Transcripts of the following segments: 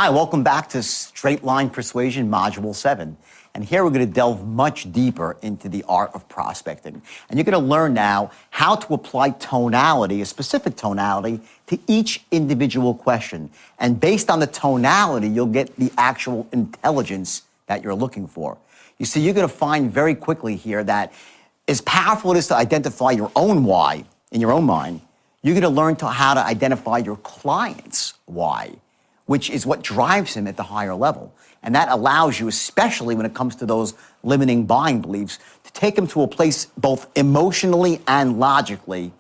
Hi, welcome back to Straight Line Persuasion Module 7. And here we're going to delve much deeper into the art of prospecting. And you're going to learn now how to apply tonality, a specific tonality, to each individual question. And based on the tonality, you'll get the actual intelligence that you're looking for. You see, you're going to find very quickly here that as powerful it is to identify your own why in your own mind, you're going to learn how to identify your client's why, which is what drives him at the higher level. And that allows you, especially when it comes to those limiting buying beliefs, to take him to a place both emotionally and logically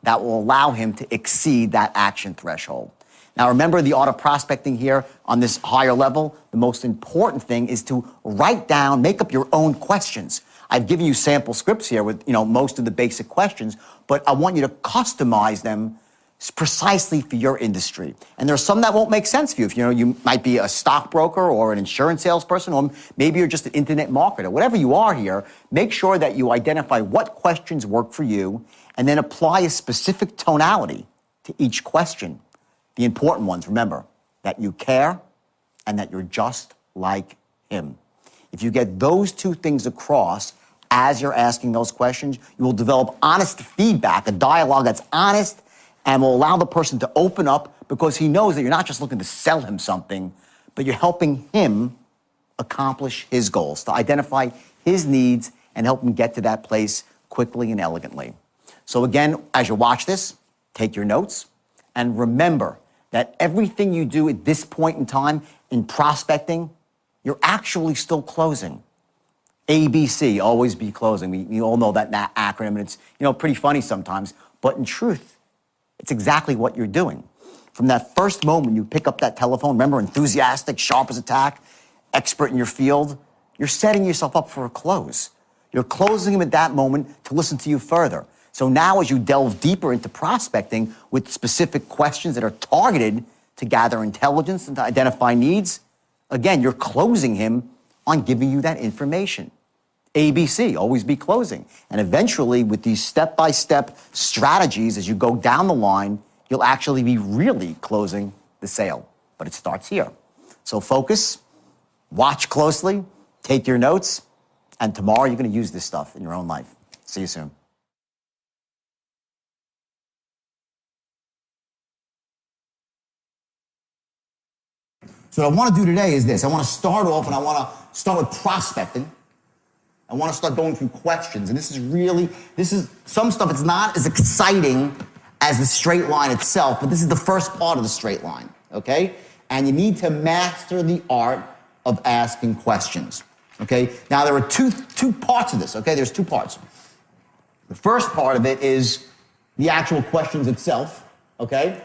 that will allow him to exceed that action threshold. Now, remember the art of prospecting here on this higher level. The most important thing is to write down, make up your own questions. I've given you sample scripts here with most of the basic questions, but I want you to customize them precisely for your industry. And there are some that won't make sense for you. If you might be a stockbroker or an insurance salesperson, or maybe you're just an internet marketer. Whatever you are here, make sure that you identify what questions work for you and then apply a specific tonality to each question. The important ones, remember, that you care and that you're just like him. If you get those two things across as you're asking those questions, you will develop honest feedback, a dialogue that's honest and will allow the person to open up because he knows that you're not just looking to sell him something, but you're helping him accomplish his goals, to identify his needs and help him get to that place quickly and elegantly. So again, as you watch this, take your notes and remember that everything you do at this point in time in prospecting, you're actually still closing. ABC, always be closing. We all know that acronym, and it's pretty funny sometimes, but in truth, it's exactly what you're doing. From that first moment you pick up that telephone, remember, enthusiastic, sharp as a tack, expert in your field, you're setting yourself up for a close. You're closing him at that moment to listen to you further. So now as you delve deeper into prospecting with specific questions that are targeted to gather intelligence and to identify needs, again, you're closing him on giving you that information. ABC, always be closing. And eventually, with these step-by-step strategies, as you go down the line, you'll actually be really closing the sale. But it starts here. So focus, watch closely, take your notes, and tomorrow you're going to use this stuff in your own life. See you soon. So what I want to do today is this. I want to start off and I want to start with prospecting. I want to start going through questions. And this is some stuff, it's not as exciting as the straight line itself, but this is the first part of the straight line, okay? And you need to master the art of asking questions, okay? Now, there are two parts of this, okay? There's two parts. The first part of it is the actual questions itself, okay?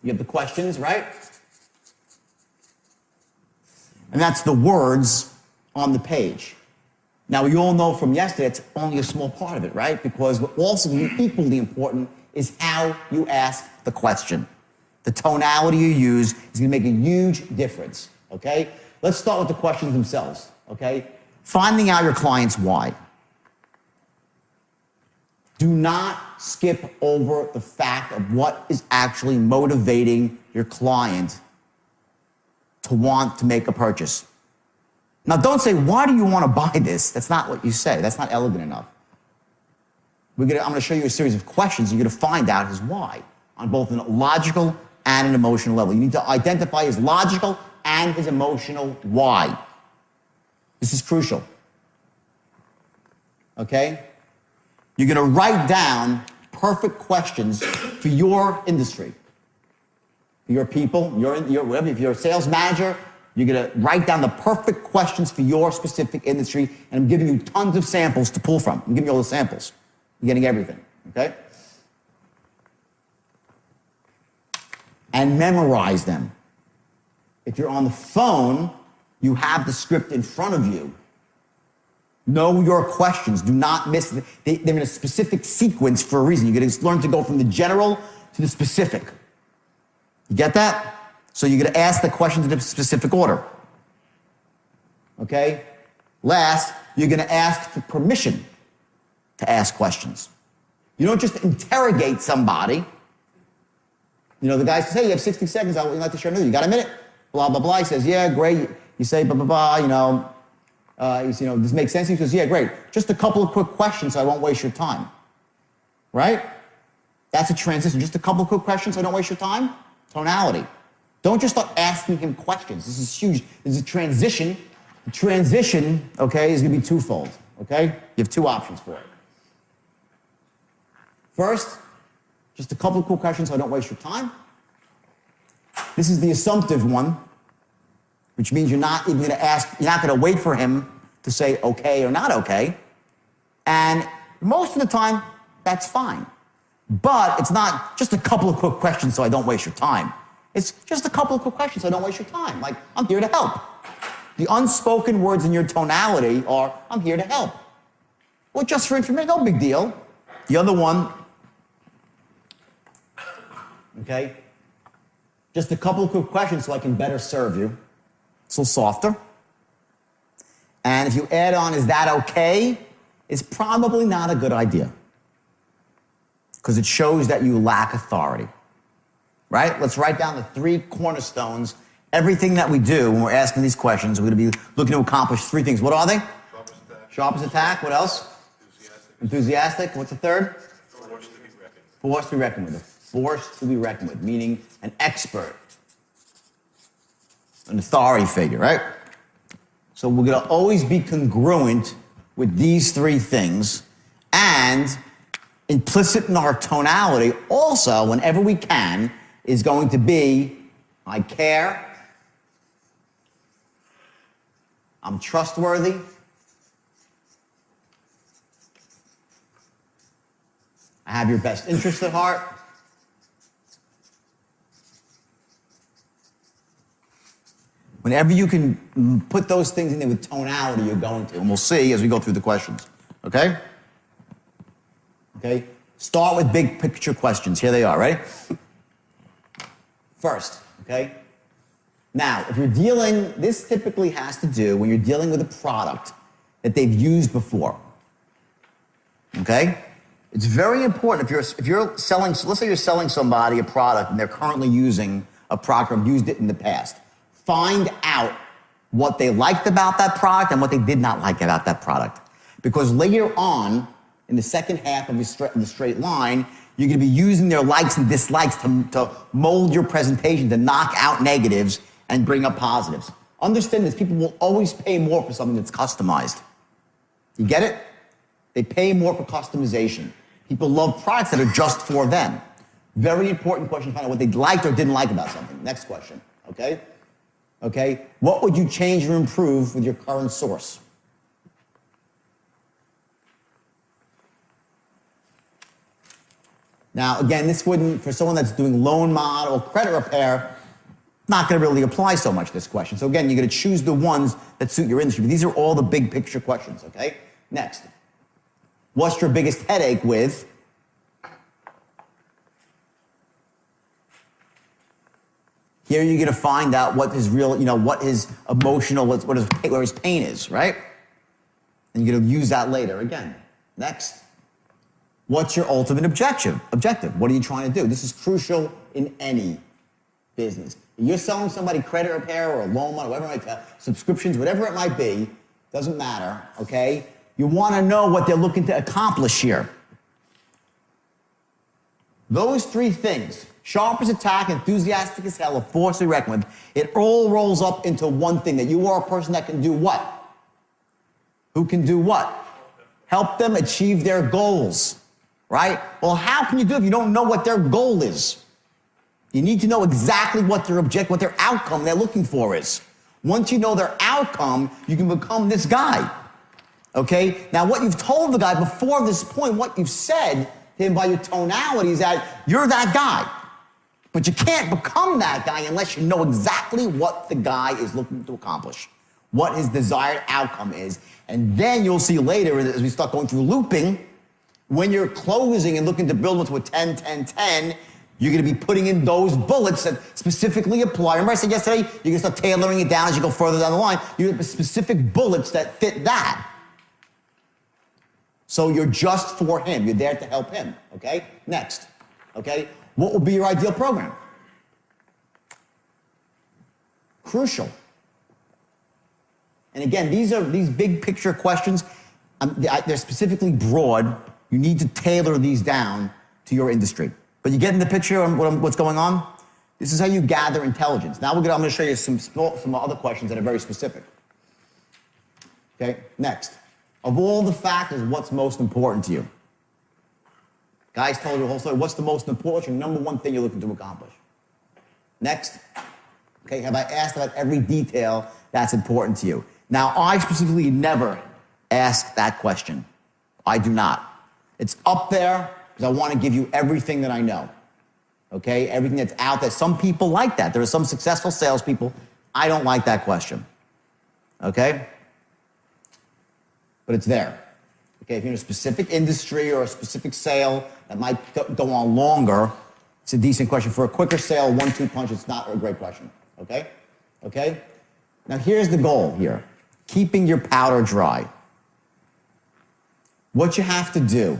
You have the questions, right? And that's the words on the page. Now, we all know from yesterday it's only a small part of it, right? Because what also equally important is how you ask the question. The tonality you use is going to make a huge difference, okay? Let's start with the questions themselves, okay? Finding out your client's why. Do not skip over the fact of what is actually motivating your client to want to make a purchase. Now, don't say, why do you want to buy this? That's not what you say. That's not elegant enough. I'm going to show you a series of questions. You're going to find out his why on both a logical and an emotional level. You need to identify his logical and his emotional why. This is crucial. Okay? You're going to write down perfect questions for your industry. Your people, whatever. If you're a sales manager, you're going to write down the perfect questions for your specific industry, and I'm giving you tons of samples to pull from. I'm giving you all the samples. You're getting everything, okay? And memorize them. If you're on the phone, you have the script in front of you. Know your questions. Do not miss them. They're in a specific sequence for a reason. You're going to learn to go from the general to the specific. You get that? So you're going to ask the questions in a specific order. Okay? Last, you're going to ask for permission to ask questions. You don't just interrogate somebody. You know, the guy says, hey, you have 60 seconds. I would like to share news. You got a minute? Blah, blah, blah. He says, yeah, great. You say, blah, blah, blah, you know. This makes sense. He says, yeah, great. Just a couple of quick questions so I won't waste your time. Right? That's a transition. Just a couple of quick questions so I don't waste your time. Tonality. Don't just start asking him questions. This is huge. This is a transition. The transition, okay, is going to be twofold. Okay? You have two options for it. First, just a couple of quick questions so I don't waste your time. This is the assumptive one, which means you're not even going to ask, you're not going to wait for him to say okay or not okay. And most of the time, that's fine. But it's not just a couple of quick questions so I don't waste your time. It's just a couple of quick questions so I don't waste your time. Like, I'm here to help. The unspoken words in your tonality are, I'm here to help. Well, just for information, no big deal. The other one, okay, just a couple of quick questions so I can better serve you. It's a little softer. And if you add on, is that okay? It's probably not a good idea. Because it shows that you lack authority. Right? Let's write down the 3 cornerstones. Everything that we do when we're asking these questions, we're going to be looking to accomplish 3 things. What are they? Sharpest attack. Sharpest attack. What else? Enthusiastic. What's the third? Force to be reckoned with. Force to be reckoned with. A force to be reckoned with, meaning an expert. An authority figure, right? So we're going to always be congruent with these 3 things, and implicit in our tonality also, whenever we can, is going to be, I care, I'm trustworthy, I have your best interest at heart, whenever you can put those things in there with tonality, you're going to, and we'll see as we go through the questions, okay? Okay, start with big picture questions. Here they are, ready? First, okay? Now, if you're dealing, this typically has to do when you're dealing with a product that they've used before. Okay? It's very important if you're selling, so let's say you're selling somebody a product and they're currently using a product or have used it in the past. Find out what they liked about that product and what they did not like about that product. Because later on, in the second half of the straight line, you're going to be using their likes and dislikes to mold your presentation, to knock out negatives and bring up positives. Understand this, people will always pay more for something that's customized. You get it? They pay more for customization. People love products that are just for them. Very important question to find out what they liked or didn't like about something. Next question, okay? Okay, what would you change or improve with your current source? Now, again, this wouldn't, for someone that's doing loan mod or credit repair, not going to really apply so much, this question. So again, you're going to choose the ones that suit your industry. But these are all the big picture questions, okay? Next. What's your biggest headache with? Here you're going to find out what his real, what his emotional, where his pain is, right? And you're going to use that later again. Next. What's your ultimate objective? What are you trying to do? This is crucial in any business. If you're selling somebody credit repair or a loan, whatever it might be, subscriptions, whatever it might be, doesn't matter, okay? You want to know what they're looking to accomplish here. Those 3 things, sharp as attack, enthusiastic as hell, a force to be reckoned with, it all rolls up into one thing, that you are a person that can do what? Who can do what? Help them achieve their goals. Right? Well, how can you do it if you don't know what their goal is? You need to know exactly what their objective, what their outcome they're looking for is. Once you know their outcome, you can become this guy. Okay? Now, what you've told the guy before this point, what you've said to him by your tonality is that you're that guy. But you can't become that guy unless you know exactly what the guy is looking to accomplish, what his desired outcome is. And then you'll see later, as we start going through looping, when you're closing and looking to build into a 10, 10, 10, you're going to be putting in those bullets that specifically apply. Remember I said yesterday, you're going to start tailoring it down as you go further down the line. You have specific bullets that fit that. So you're just for him. You're there to help him, okay? Next, okay? What would be your ideal program? Crucial. And again, these big picture questions, they're specifically broad. You need to tailor these down to your industry. But you get in the picture on what's going on? This is how you gather intelligence. Now I'm going to show you some other questions that are very specific. Okay, next. Of all the factors, what's most important to you? Guys told you the whole story. What's the most important, number one thing you're looking to accomplish? Next. Okay, have I asked about every detail that's important to you? Now, I specifically never ask that question. I do not. It's up there because I want to give you everything that I know. Okay, everything that's out there. Some people like that. There are some successful salespeople. I don't like that question. Okay? But it's there. Okay, if you're in a specific industry or a specific sale that might go on longer, it's a decent question. For a quicker sale, 1-2 punch, it's not a great question. Okay? Okay? Now here's the goal here. Keeping your powder dry. What you have to do,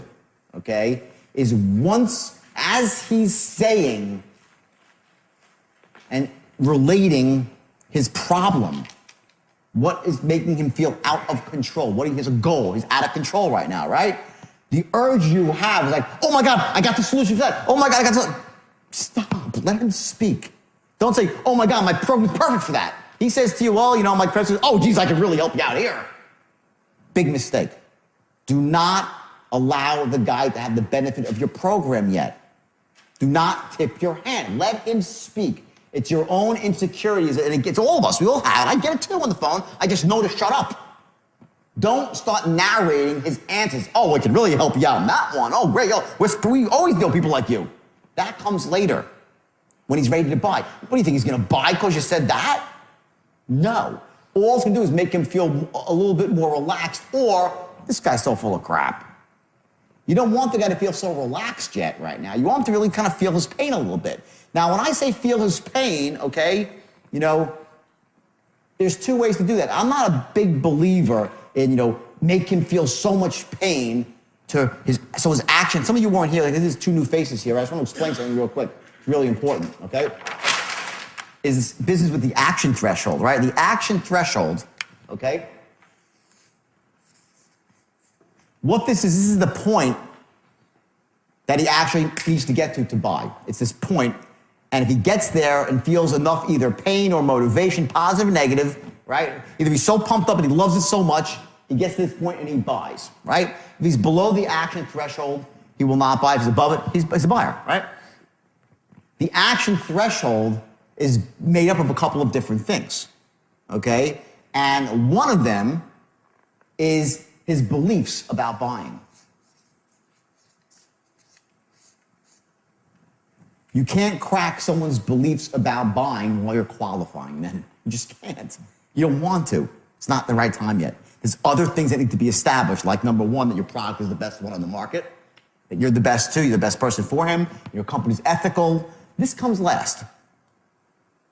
okay, is once, as he's saying and relating his problem, what is making him feel out of control? What he has a goal. He's out of control right now, right? The urge you have is like, oh my God, I got the solution for that. Oh my God, I got the... Stop, let him speak. Don't say, oh my God, my program's perfect for that. He says to you, well, you know, my president, oh geez, I can really help you out here. Big mistake. Do not allow the guy to have the benefit of your program yet. Do not tip your hand. Let him speak. It's your own insecurities, and it gets all of us. We all have it. I get it too on the phone. I just know to shut up. Don't start narrating his answers. Oh, it can really help you out in that one. Oh, great. Oh, we always deal with people like you. That comes later when he's ready to buy. What do you think, he's going to buy because you said that? No. All it's going to do is make him feel a little bit more relaxed, or this guy's so full of crap. You don't want the guy to feel so relaxed yet right now. You want him to really kind of feel his pain a little bit. Now, when I say feel his pain, okay, you know, there's two ways to do that. I'm not a big believer in, you know, make him feel so much pain to his action. Some of you weren't here. Like, there's two new faces here. I just want to explain something real quick. It's really important, okay? Is business with the action threshold, right? The action threshold, okay? What this is the point that he actually needs to get to buy. It's this point, and if he gets there and feels enough either pain or motivation, positive or negative, right? Either he's so pumped up and he loves it so much, he gets to this point and he buys, right? If he's below the action threshold, he will not buy. If he's above it, he's a buyer, right? The action threshold is made up of a couple of different things, okay? And one of them is his beliefs about buying. You can't crack someone's beliefs about buying while you're qualifying them. You just can't. You don't want to. It's not the right time yet. There's other things that need to be established, like number one, that your product is the best one on the market, that you're the best too, you're the best person for him, your company's ethical. This comes last.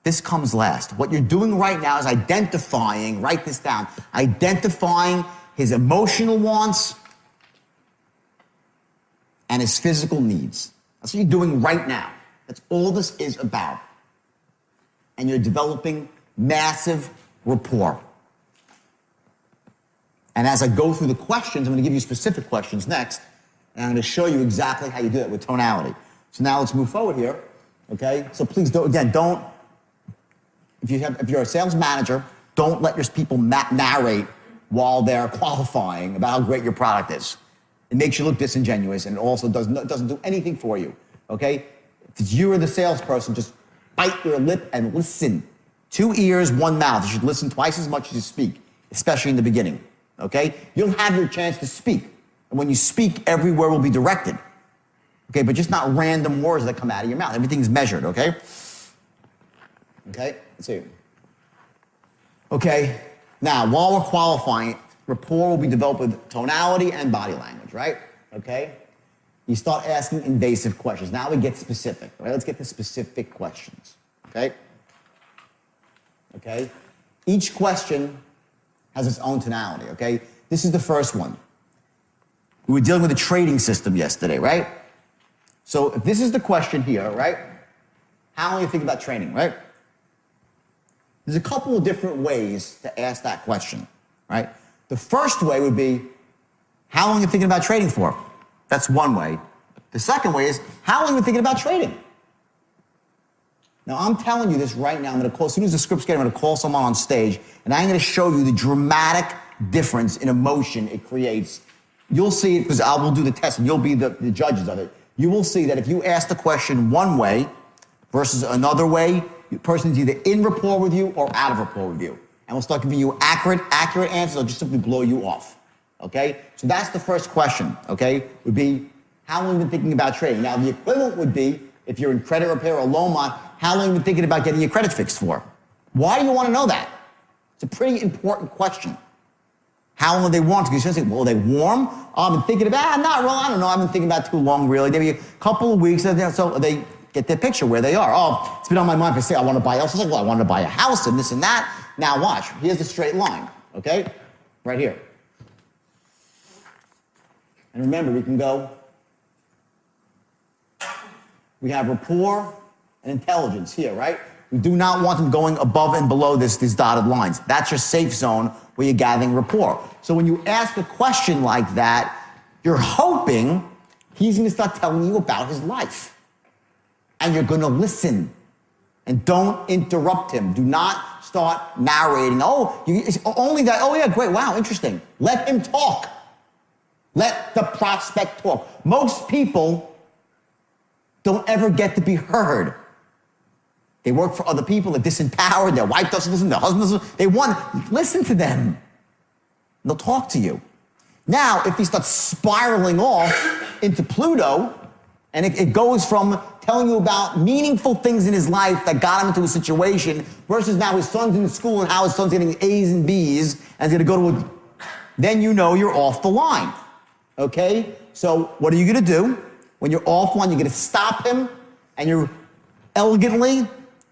This comes last. What you're doing right now is identifying, write this down, identifying his emotional wants and his physical needs. That's what you're doing right now. That's all this is about. And you're developing massive rapport. And as I go through the questions, I'm going to give you specific questions next, and I'm going to show you exactly how you do that with tonality. So now let's move forward here, okay? So please don't, if you're a sales manager, don't let your people narrate while they're qualifying about how great your product is. It makes you look disingenuous, and it also doesn't do anything for you, okay? If it's you or the salesperson, just bite your lip and listen. 2 ears, 1 mouth. You should listen twice as much as you speak, especially in the beginning, okay? You'll have your chance to speak, and when you speak, every word will be directed, okay? But just not random words that come out of your mouth. Everything's measured, okay? Okay, let's see. Okay, now, while we're qualifying, rapport will be developed with tonality and body language, right? Okay? You start asking invasive questions. Now we get specific, right? Let's get to specific questions, okay? Okay? Each question has its own tonality, okay? This is the first one. We were dealing with a trading system yesterday, right? So if this is the question here, right? How do you think about training, right? There's a couple of different ways to ask that question, right? The first way would be, how long are you thinking about trading for? That's one way. The second way is, how long are you thinking about trading? Now, I'm telling you this right now. I'm going to call, as soon as the script's getting, I'm going to call someone on stage, and I'm going to show you the dramatic difference in emotion it creates. You'll see it, because I will do the test, and you'll be the judges of it. You will see that if you ask the question one way versus another way, the person's either in rapport with you or out of rapport with you. And we'll start giving you accurate answers, or just simply blow you off. Okay? So that's the first question, okay? Would be, how long have you been thinking about trading? Now, the equivalent would be, if you're in credit repair or loan mod, how long have you been thinking about getting your credit fixed for? Why do you want to know that? It's a pretty important question. How long do they want to? Because you're going to say, well, are they warm? Oh, I've been thinking about, not really, I don't know, I've been thinking about too long, really. Maybe a couple of weeks, so they get their picture where they are. Oh, it's been on my mind for say, I want to buy a house. It's like, well, I wanted to buy a house and this and that. Now watch, here's the straight line, okay? Right here. And remember, we can go, we have rapport and intelligence here, right? We do not want them going above and below these dotted lines. That's your safe zone where you're gathering rapport. So when you ask a question like that, you're hoping he's going to start telling you about his life. And you're going to listen. And don't interrupt him. Do not start narrating. Oh, it's only that. Oh, yeah, great. Wow, interesting. Let him talk. Let the prospect talk. Most people don't ever get to be heard. They work for other people. They're disempowered. Their wife doesn't listen. Their husband doesn't listen. They want, listen to them. They'll talk to you. Now, if he starts spiraling off into Pluto, and it goes from telling you about meaningful things in his life that got him into a situation versus now his son's in school and how his son's getting A's and B's and he's going to go to then you know you're off the line. Okay? So what are you going to do? When you're off line, you're going to stop him and you're elegantly,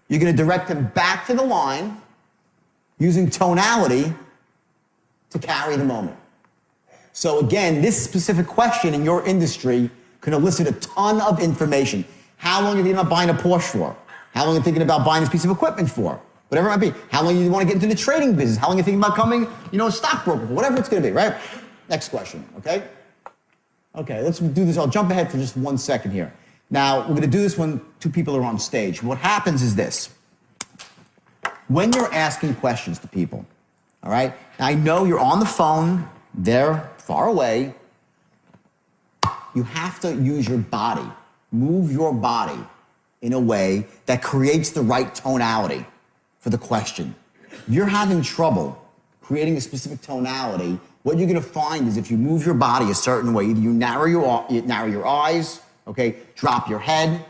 you're going to direct him back to the line using tonality to carry the moment. So again, this specific question in your industry can elicit a ton of information. How long are you thinking about buying a Porsche for? How long are you thinking about buying this piece of equipment for? Whatever it might be. How long do you want to get into the trading business? How long are you thinking about becoming, a stockbroker? Whatever it's going to be, right? Next question, okay? Okay, let's do this. I'll jump ahead for just 1 second here. Now, we're going to do this when two people are on stage. What happens is this. When you're asking questions to people, all right? Now, I know you're on the phone. They're far away. You have to use your body. Move your body in a way that creates the right tonality for the question. If you're having trouble creating a specific tonality, what you're going to find is if you move your body a certain way, either you narrow your eyes, okay, drop your head,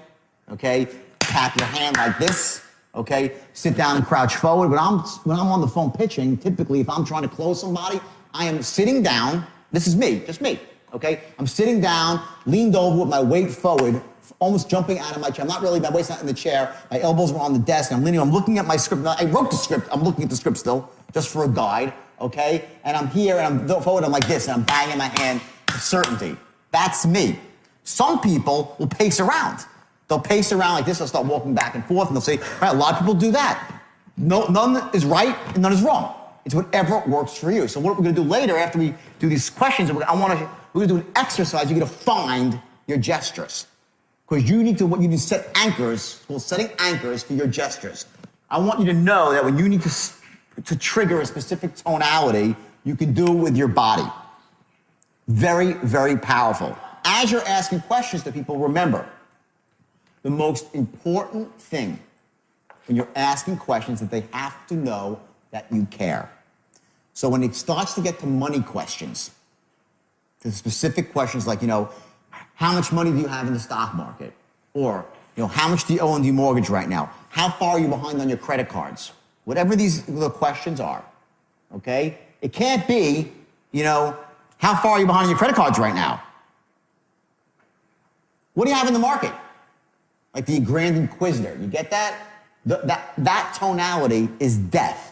okay, tap your hand like this, okay, sit down and crouch forward. When I'm on the phone pitching, typically if I'm trying to close somebody, I am sitting down. This is me, just me, okay? I'm sitting down, leaned over with my weight forward, almost jumping out of my chair. I'm not really, my weight's not in the chair. My elbows were on the desk. I'm leaning, I'm looking at my script. Now, I wrote the script. I'm looking at the script still, just for a guide, okay? And I'm here, and I'm forward, I'm like this, and I'm banging my hand with certainty. That's me. Some people will pace around. They'll pace around like this. They'll start walking back and forth, and they'll say, right, a lot of people do that. No, none is right, and none is wrong. It's whatever works for you. So what we're going to do later, after we do these questions, we're going to do an exercise. You're going to find your gestures. Because you need to set anchors, called setting anchors for your gestures. I want you to know that when you need to trigger a specific tonality, you can do it with your body. Very, very powerful. As you're asking questions to people, remember, the most important thing when you're asking questions is that they have to know that you care. So when it starts to get to money questions, the specific questions like, how much money do you have in the stock market? Or, how much do you owe on your mortgage right now? How far are you behind on your credit cards? Whatever the questions are, okay? It can't be, how far are you behind on your credit cards right now? What do you have in the market? Like the Grand Inquisitor, you get that? That tonality is death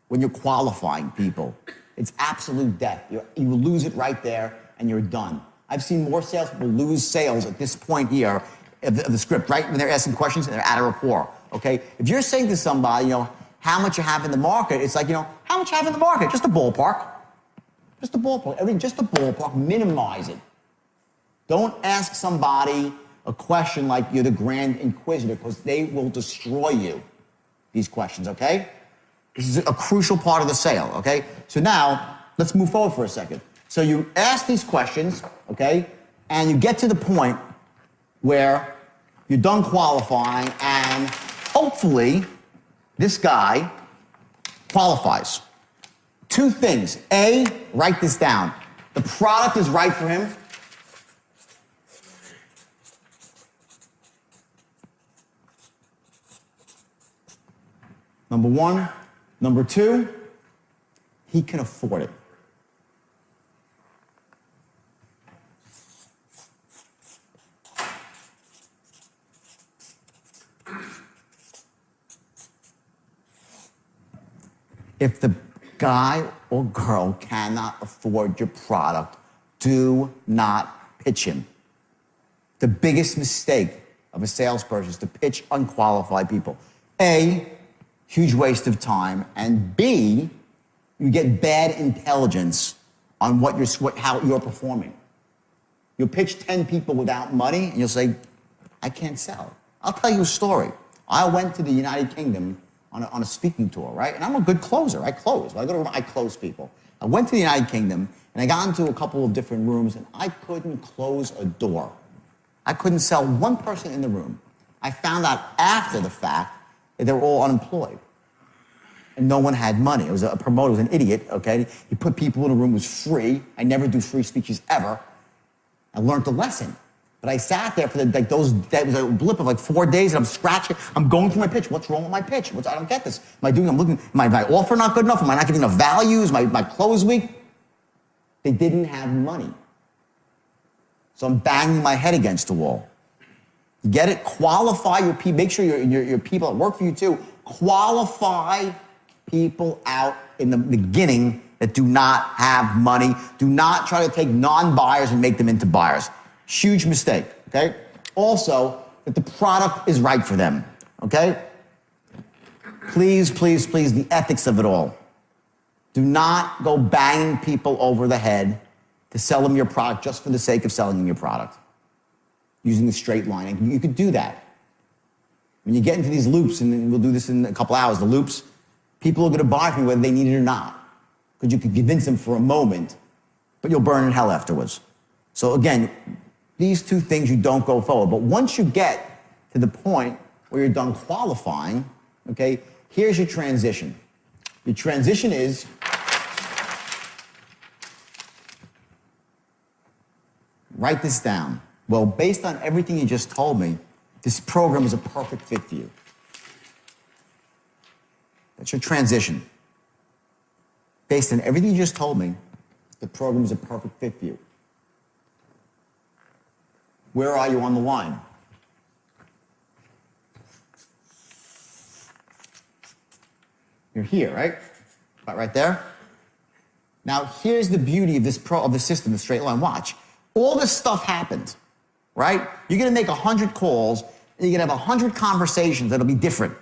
when you're qualifying people. It's absolute death. You lose it right there and you're done. I've seen more salespeople lose sales at this point here of the script, right? When they're asking questions and they're out of rapport, okay? If you're saying to somebody, how much you have in the market. It's like, how much you have in the market? Just a ballpark. Just a ballpark. Everything, just a ballpark. Minimize it. Don't ask somebody a question like you're the Grand Inquisitor, because they will destroy you, these questions, okay? This is a crucial part of the sale, okay? So now, let's move forward for a second. So you ask these questions, okay? And you get to the point where you're done qualifying, and hopefully this guy qualifies. Two things. A, write this down. The product is right for him. Number one. Number two, he can afford it. If the guy or girl cannot afford your product, do not pitch him. The biggest mistake of a salesperson is to pitch unqualified people. A, huge waste of time, and B, you get bad intelligence on how you're performing. You'll pitch 10 people without money, and you'll say, I can't sell. I'll tell you a story. I went to the United Kingdom on a speaking tour, right? And I'm a good closer. I close. When I go to a room, I close people. I went to the United Kingdom, and I got into a couple of different rooms, and I couldn't close a door. I couldn't sell one person in the room. I found out after the fact that they were all unemployed. And no one had money. It was a promoter, was an idiot, okay? He put people in a room, it was free. I never do free speeches ever. I learned a lesson. But I sat there for that was a blip of like 4 days, and I'm scratching, I'm going through my pitch. What's wrong with my pitch? I don't get this. I'm looking, my offer not good enough? Am I not getting enough values? My close week? They didn't have money. So I'm banging my head against the wall. You get it? Qualify your people. Make sure your people that work for you too. Qualify people out in the beginning that do not have money. Do not try to take non-buyers and make them into buyers. Huge mistake, okay? Also, that the product is right for them, okay? Please, please, please, the ethics of it all. Do not go banging people over the head to sell them your product just for the sake of selling them your product. Using the straight line. And you could do that. When you get into these loops, and we'll do this in a couple hours, the loops, people are going to buy from you whether they need it or not. Because you could convince them for a moment, but you'll burn in hell afterwards. So again, these two things you don't go forward. But once you get to the point where you're done qualifying, okay, here's your transition. Your transition is write this down. Well, based on everything you just told me, this program is a perfect fit for you. That's your transition. Based on everything you just told me, the program is a perfect fit for you. Where are you on the line? You're here, right? About right there. Now, here's the beauty of the system, the straight line. Watch. All this stuff happened, right? You're going to make 100 calls, and you're going to have 100 conversations that'll be different.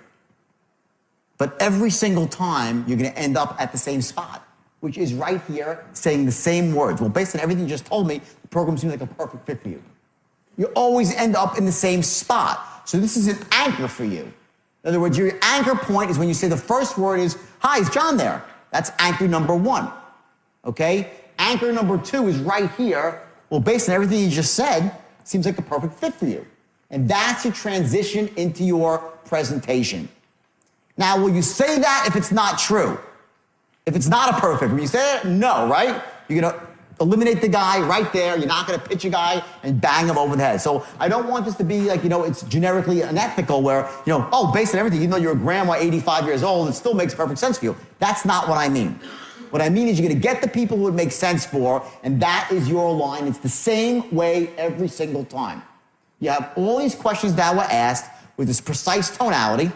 But every single time, you're going to end up at the same spot, which is right here, saying the same words. Well, based on everything you just told me, the program seems like a perfect fit for you. You always end up in the same spot. So this is an anchor for you. In other words, your anchor point is when you say the first word is, hi, is John there? That's anchor number one, okay? Anchor number two is right here. Well, based on everything you just said, it seems like a perfect fit for you. And that's your transition into your presentation. Now, will you say that if it's not true? If it's not a perfect, will you say that? No, right? You're going to eliminate the guy right there. You're not going to pitch a guy and bang him over the head. So I don't want this to be like, it's generically unethical where, based on everything, even though you're a grandma, 85 years old, it still makes perfect sense for you. That's not what I mean. What I mean is you're going to get the people who it makes sense for, and that is your line. It's the same way every single time. You have all these questions that were asked with this precise tonality,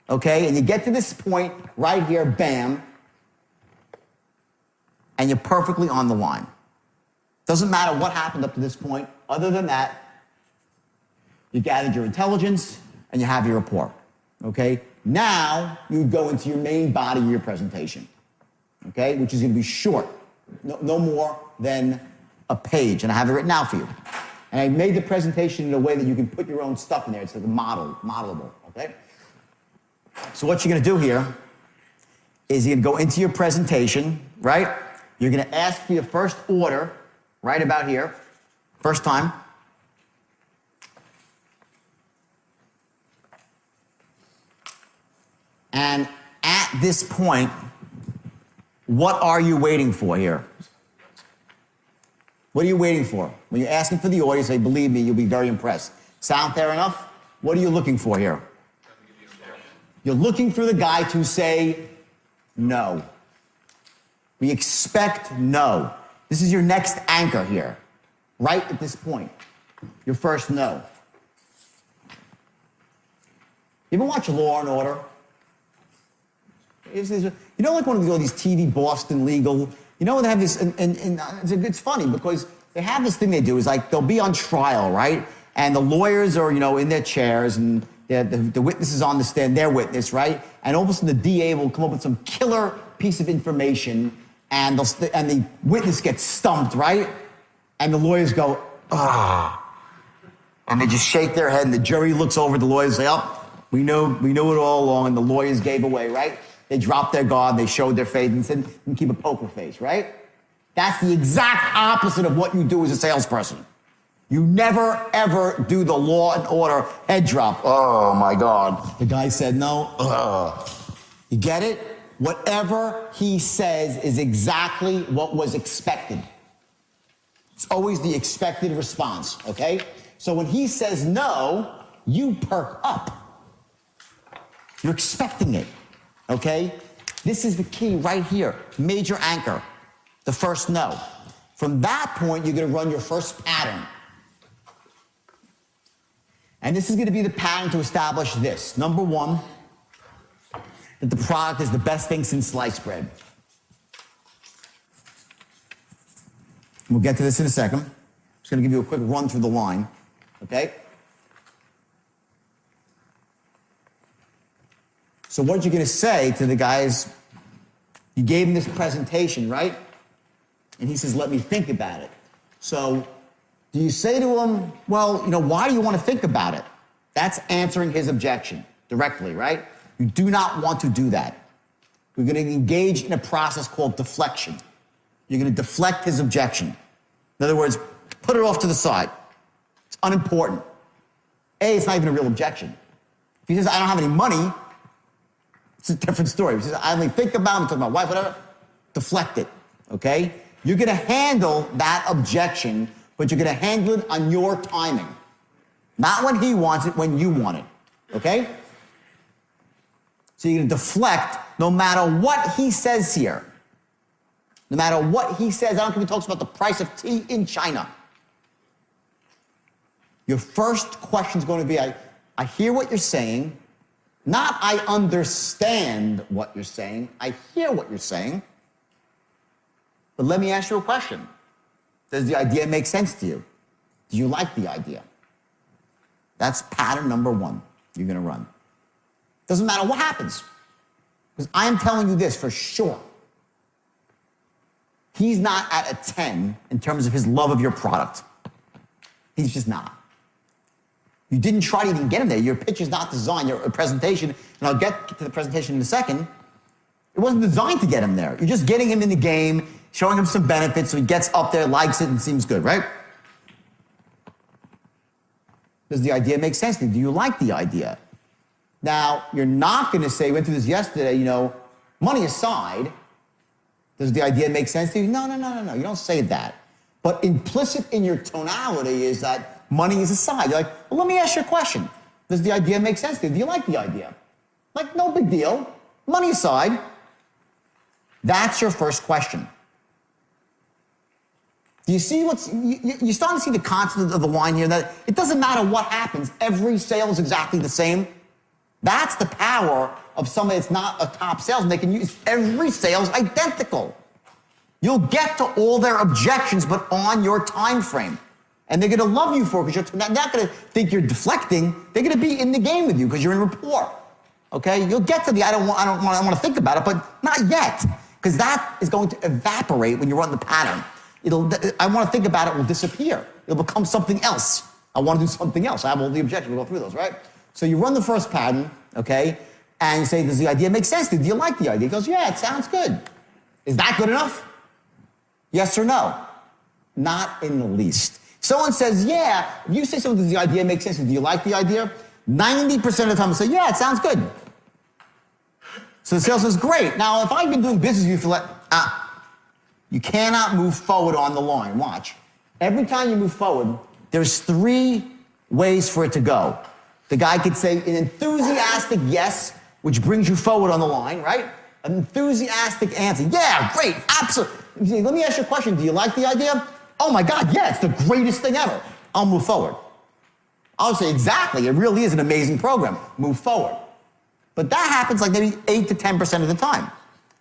okay? And you get to this point right here, bam, and you're perfectly on the line. Doesn't matter what happened up to this point. Other than that, you gathered your intelligence and you have your rapport, okay? Now you would go into your main body of your presentation, okay, which is going to be short, no more than a page, and I have it written out for you. And I made the presentation in a way that you can put your own stuff in there. It's like a modelable, okay? So what you're going to do here is you're going to go into your presentation, right? You're going to ask for your first order right about here, first time. And at this point, what are you waiting for here? What are you waiting for? When you're asking for the order, you say, believe me, you'll be very impressed. Sound fair enough? What are you looking for here? You're looking for the guy to say no. We expect no. This is your next anchor here, right at this point. Your first no. You ever watch Law and Order? You know, like one of all these TV Boston legal, you know, they have this, and it's funny because they have this thing they do is like they'll be on trial, right? And the lawyers are, you know, in their chairs and the witness is on the stand, their witness, right? And all of a sudden the DA will come up with some killer piece of information and the witness gets stumped, right? And the lawyers go, ah. And they just shake their head and the jury looks over at the lawyers and say, oh, we know it all along, and the lawyers gave away, right? They dropped their guard, they showed their face, and said, you can keep a poker face, right? That's the exact opposite of what you do as a salesperson. You never, ever do the Law and Order head drop. Oh, my God. The guy said no. You get it? Whatever he says is exactly what was expected. It's always the expected response, okay? So when he says no, you perk up. You're expecting it. Okay? This is the key right here. Major anchor. The first no. From that point, you're going to run your first pattern. And this is going to be the pattern to establish this. Number one, that the product is the best thing since sliced bread. We'll get to this in a second. I'm just going to give you a quick run through the line. Okay? So what you're going to say to the guys, you gave him this presentation, right? And he says, let me think about it. So do you say to him, well, you know, why do you want to think about it? That's answering his objection directly, right? You do not want to do that. We're going to engage in a process called deflection. You're going to deflect his objection. In other words, put it off to the side. It's unimportant. A, it's not even a real objection. If he says, I don't have any money, it's a different story. He says, I only think about it, I'm talking about my wife, whatever. Deflect it, okay? You're going to handle that objection, but you're going to handle it on your timing. Not when he wants it, when you want it, okay? So you're going to deflect no matter what he says here. No matter what he says, I don't care if he talks about the price of tea in China. Your first question is going to be, I hear what you're saying. Not I understand what you're saying. I hear what you're saying. But let me ask you a question. Does the idea make sense to you? Do you like the idea? That's pattern number one you're going to run. Doesn't matter what happens. Because I am telling you this for sure. He's not at a 10 in terms of his love of your product. He's just not. You didn't try to even get him there. Your pitch is not designed, your presentation, and I'll get to the presentation in a second. It wasn't designed to get him there. You're just getting him in the game, showing him some benefits so he gets up there, likes it, and seems good, right? Does the idea make sense to you? Do you like the idea? Now, you're not going to say, we went through this yesterday, you know, money aside, does the idea make sense to you? No. You don't say that. But implicit in your tonality is that money is aside. You're like, well, let me ask you a question. Does the idea make sense to you? Do you like the idea? Like, no big deal. Money aside. That's your first question. Do you see you're starting to see the concept of the line here, that it doesn't matter what happens. Every sale is exactly the same. That's the power of somebody that's not a top salesman. They can use every sale's identical. You'll get to all their objections, but on your time frame. And they're going to love you for it because they're not going to think you're deflecting. They're going to be in the game with you because you're in rapport. Okay? You'll get to the I want to think about it, but not yet. Because that is going to evaporate when you run the pattern. I want to think about it will disappear. It'll become something else. I want to do something else. I have all the objections. We'll go through those, right? So you run the first pattern, okay? And you say, does the idea make sense to you? Do you like the idea? He goes, yeah, it sounds good. Is that good enough? Yes or no? Not in the least. Someone says, yeah, if you say something, does the idea make sense to you? Do you like the idea? 90% of the time, I say, yeah, it sounds good. So the salesman says, great. Now, if I've been doing business with you for you cannot move forward on the line. Watch. Every time you move forward, there's 3 ways for it to go. The guy could say an enthusiastic yes, which brings you forward on the line, right? An enthusiastic answer. Yeah, great, absolutely. Let me ask you a question. Do you like the idea? Oh my God, yeah, it's the greatest thing ever. I'll move forward. I'll say, exactly, it really is an amazing program. Move forward. But that happens like maybe 8 to 10% of the time,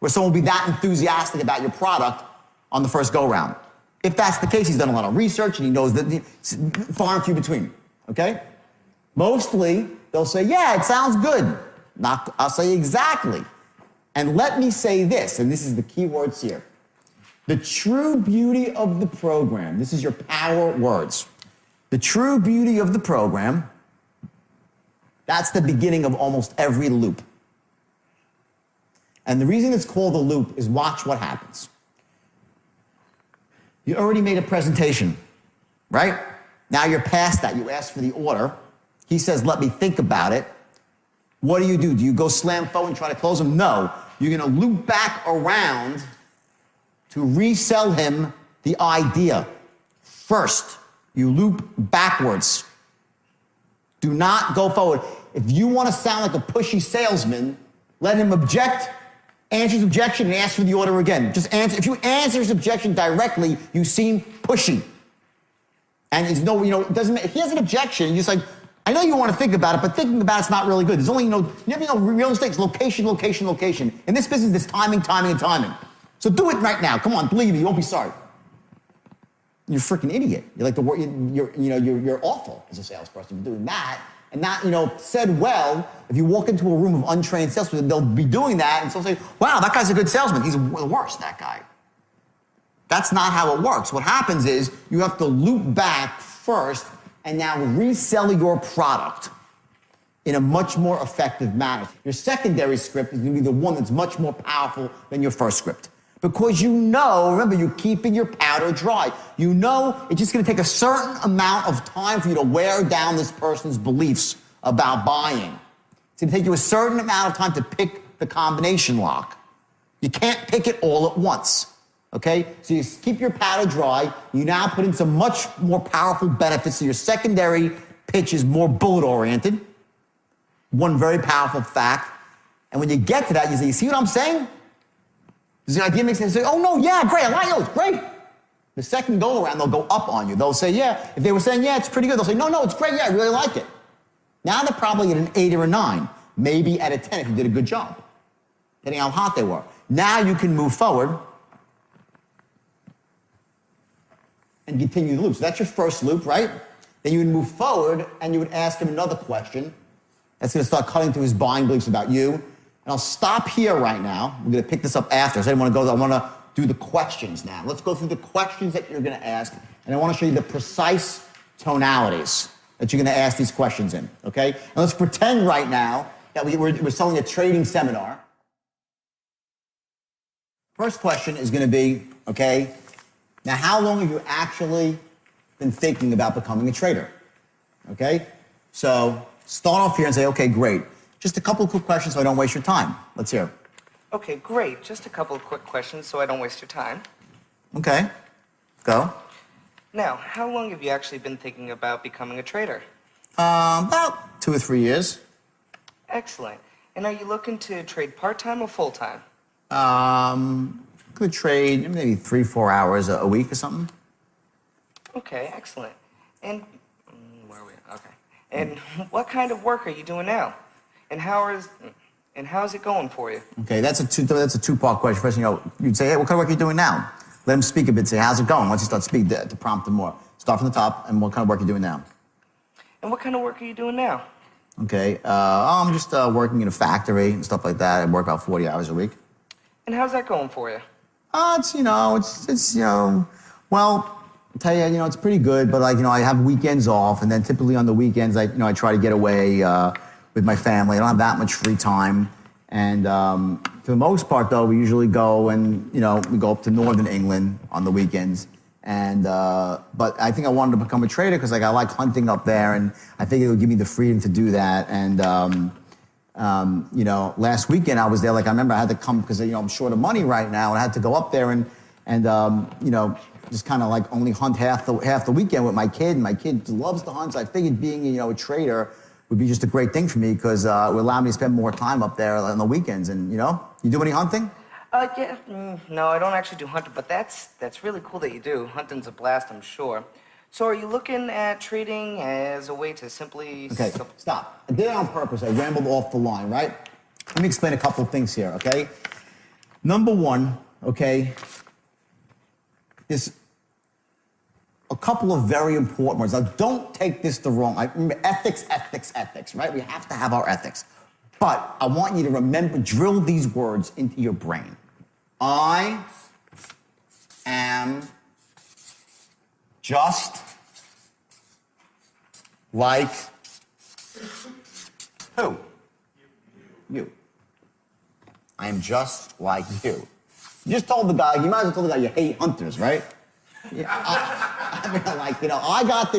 where someone will be that enthusiastic about your product on the first go-round. If that's the case, he's done a lot of research and he knows that it's far and few between, okay? Mostly, they'll say, yeah, it sounds good. I'll say exactly. And let me say this, and this is the key words here. The true beauty of the program, this is your power words. The true beauty of the program, that's the beginning of almost every loop. And the reason it's called a loop is watch what happens. You already made a presentation, right? Now you're past that. You asked for the order. He says, let me think about it. What do? Do you go slam forward and try to close him? No. You're going to loop back around to resell him the idea. First, you loop backwards. Do not go forward. If you want to sound like a pushy salesman, let him object, answer his objection, and ask for the order again. Just answer. If you answer his objection directly, you seem pushy. And it's no, it doesn't matter. If he has an objection, you're just like, I know you want to think about it, but thinking about it's not really good. There's only, you never know real estate is location, location, location. In this business, there's timing, timing, and timing. So do it right now. Come on, believe me, you won't be sorry. You're a freaking idiot. You're like you're awful as a salesperson for doing that. And not, said well, if you walk into a room of untrained salespeople, they'll be doing that and so say, wow, that guy's a good salesman. He's the worst, that guy. That's not how it works. What happens is you have to loop back first and now resell your product in a much more effective manner. Your secondary script is going to be the one that's much more powerful than your first script. Because remember, you're keeping your powder dry. It's just going to take a certain amount of time for you to wear down this person's beliefs about buying. It's going to take you a certain amount of time to pick the combination lock. You can't pick it all at once, okay? So you keep your powder dry. You now put in some much more powerful benefits. So your secondary pitch is more bullet-oriented. One very powerful fact. And when you get to that, you say, you see what I'm saying? Does the idea make sense? Say, oh, no, yeah, great, I like it, it's great. The second go-around, they'll go up on you. They'll say, yeah. If they were saying, yeah, it's pretty good, they'll say, no, it's great, yeah, I really like it. Now they're probably at an 8 or a 9, maybe at a 10 if you did a good job, depending on how hot they were. Now you can move forward and continue the loop. So that's your first loop, right? Then you would move forward and you would ask him another question. That's going to start cutting through his buying beliefs about you. And I'll stop here right now. We're going to pick this up after. So I want to do the questions now. Let's go through the questions that you're going to ask. And I want to show you the precise tonalities that you're going to ask these questions in, okay? And let's pretend right now that we're selling a trading seminar. First question is going to be, okay, now how long have you actually been thinking about becoming a trader? Okay? So start off here and say, okay, great. Just a couple of quick questions so I don't waste your time. Let's hear. Okay, great. Just a couple of quick questions so I don't waste your time. Okay. Go. Now, how long have you actually been thinking about becoming a trader? About 2 or 3 years. Excellent. And are you looking to trade part-time or full-time? Could trade maybe 3-4 hours a week or something. Okay, excellent. And where are we? Okay. And what kind of work are you doing now? And how's it going for you? Okay, that's a two-part question. First, you'd say, hey, what kind of work are you doing now? Let him speak a bit. Say, how's it going? Once you start speaking, to prompt him more. Start from the top, and what kind of work are you doing now? And what kind of work are you doing now? Okay. I'm just working in a factory and stuff like that. I work about 40 hours a week. And how's that going for you? Well, I'll tell you, it's pretty good, but I have weekends off, and then typically on the weekends, I try to get away with my family. I don't have that much free time. And for the most part, though, we usually go and, we go up to northern England on the weekends. And, but I think I wanted to become a trader because I like hunting up there, and I think it would give me the freedom to do that. And, last weekend I was there, I remember I had to come because, I'm short of money right now, and I had to go up there and just kind of only hunt half the weekend with my kid. And my kid loves to hunt, so I figured being, a trader would be just a great thing for me because it would allow me to spend more time up there on the weekends. And, you do any hunting? No, I don't actually do hunting, but that's really cool that you do. Hunting's a blast, I'm sure. So are you looking at trading as a way to simply... Okay, stop. I did it on purpose. I rambled off the line, right? Let me explain a couple of things here, okay? Number one, okay, is a couple of very important words. Now, don't take this the wrong way. Remember, ethics, right? We have to have our ethics. But I want you to remember, drill these words into your brain. I am just like who? You. I am just like you. You just told the guy, you might as well tell the guy you hate hunters, right? Yeah, I got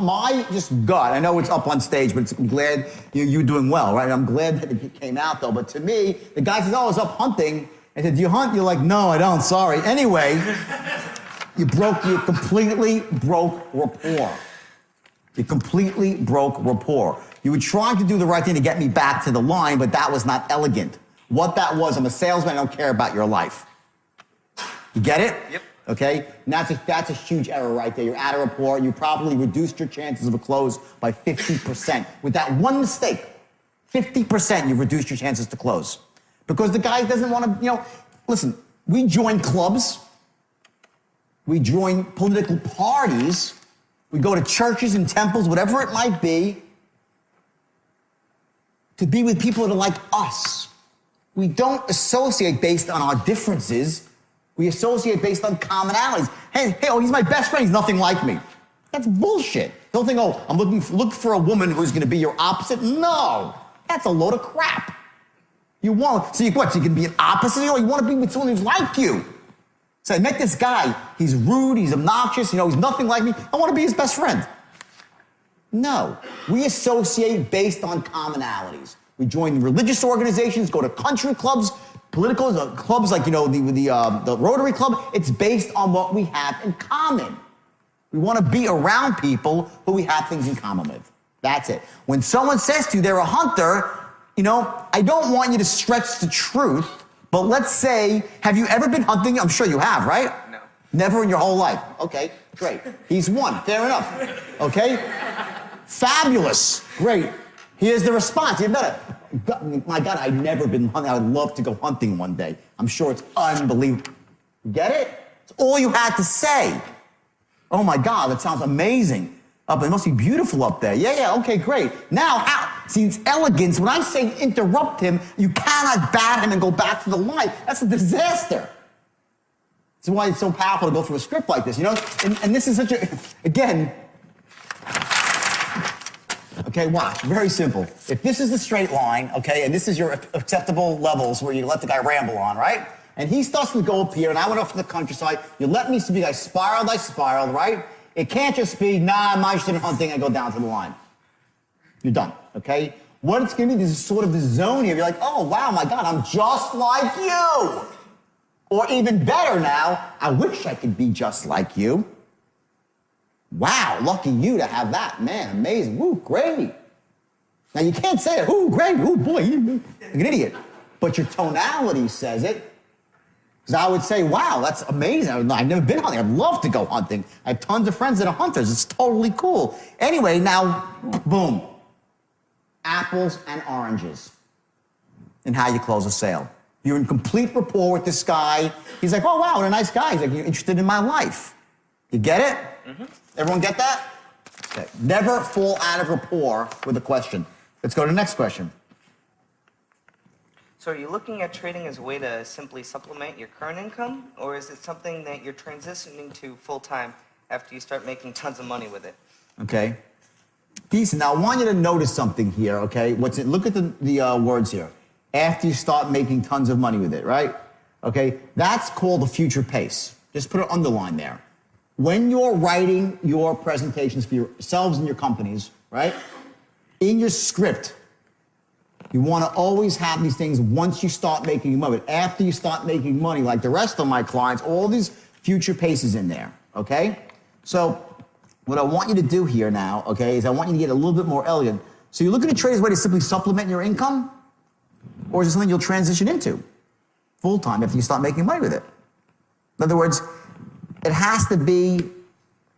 my just gut. I know it's up on stage, but I'm glad you're doing well, right? I'm glad that it came out, though. But to me, the guy says, "Oh, I was up hunting." I said, "Do you hunt?" You're like, "No, I don't. Sorry." Anyway, you completely broke rapport. You completely broke rapport. You were trying to do the right thing to get me back to the line, but that was not elegant. What that was, I'm a salesman. I don't care about your life. You get it? Yep. Okay? And that's a huge error right there. You're out of rapport. You probably reduced your chances of a close by 50%. With that one mistake, 50% you've reduced your chances to close. Because the guy doesn't want to, listen, we join clubs. We join political parties. We go to churches and temples, whatever it might be, to be with people that are like us. We don't associate based on our differences. We associate based on commonalities. Hey, he's my best friend. He's nothing like me. That's bullshit. Don't think, I'm looking for a woman who's going to be your opposite. No, that's a load of crap. You want, so you can be an opposite? You want to be with someone who's like you. So I met this guy. He's rude. He's obnoxious. He's nothing like me. I want to be his best friend. No, we associate based on commonalities. We join religious organizations, go to country clubs, political clubs like, the Rotary Club. It's based on what we have in common. We want to be around people who we have things in common with. That's it. When someone says to you they're a hunter, I don't want you to stretch the truth, but let's say, have you ever been hunting? I'm sure you have, right? No. Never in your whole life. Okay, great. He's one. Fair enough. Okay? Fabulous. Great. Here's the response. You better. My God, I've never been hunting. I would love to go hunting one day. I'm sure it's unbelievable. Get it? It's all you had to say. Oh my God, that sounds amazing. It must be beautiful up there. Yeah, okay, great. Now, see, it's elegance. When I say interrupt him, you cannot bat him and go back to the line. That's a disaster. That's why it's so powerful to go through a script like this, And this is such again, okay, watch, very simple. If this is the straight line, okay, and this is your acceptable levels where you let the guy ramble on, right? And he starts to go up here, and I went off to the countryside. You let me speak, I spiraled, right? It can't just be, I'm not interested in hunting, I go down to the line. You're done, okay? What it's gonna be, this is sort of the zone here. You're like, oh, wow, my God, I'm just like you. Or even better now, I wish I could be just like you. Wow, lucky you to have that. Man, amazing. Woo, great. Now, you can't say it. Ooh, great. Ooh, boy, you're like an idiot. But your tonality says it. Because I would say, wow, that's amazing. I've never been hunting. I'd love to go hunting. I have tons of friends that are hunters. It's totally cool. Anyway, now, boom. Apples and oranges in how you close a sale. You're in complete rapport with this guy. He's like, oh, wow, what a nice guy. He's like, you're interested in my life. You get it? Mm-hmm. Everyone get that? Okay. Never fall out of rapport with a question. Let's go to the next question. So are you looking at trading as a way to simply supplement your current income, or is it something that you're transitioning to full-time after you start making tons of money with it? Okay. Decent. Now, I want you to notice something here, okay? Look at the words here. After you start making tons of money with it, right? Okay, that's called a future pace. Just put an underline there. When you're writing your presentations for yourselves and your companies, right? In your script, you want to always have these things once you start making money. After you start making money, like the rest of my clients, all these future paces in there, okay? So what I want you to do here now, okay, is I want you to get a little bit more elegant. So you're looking at trade as a way to simply supplement your income, or is it something you'll transition into full-time after you start making money with it? In other words, it has to be,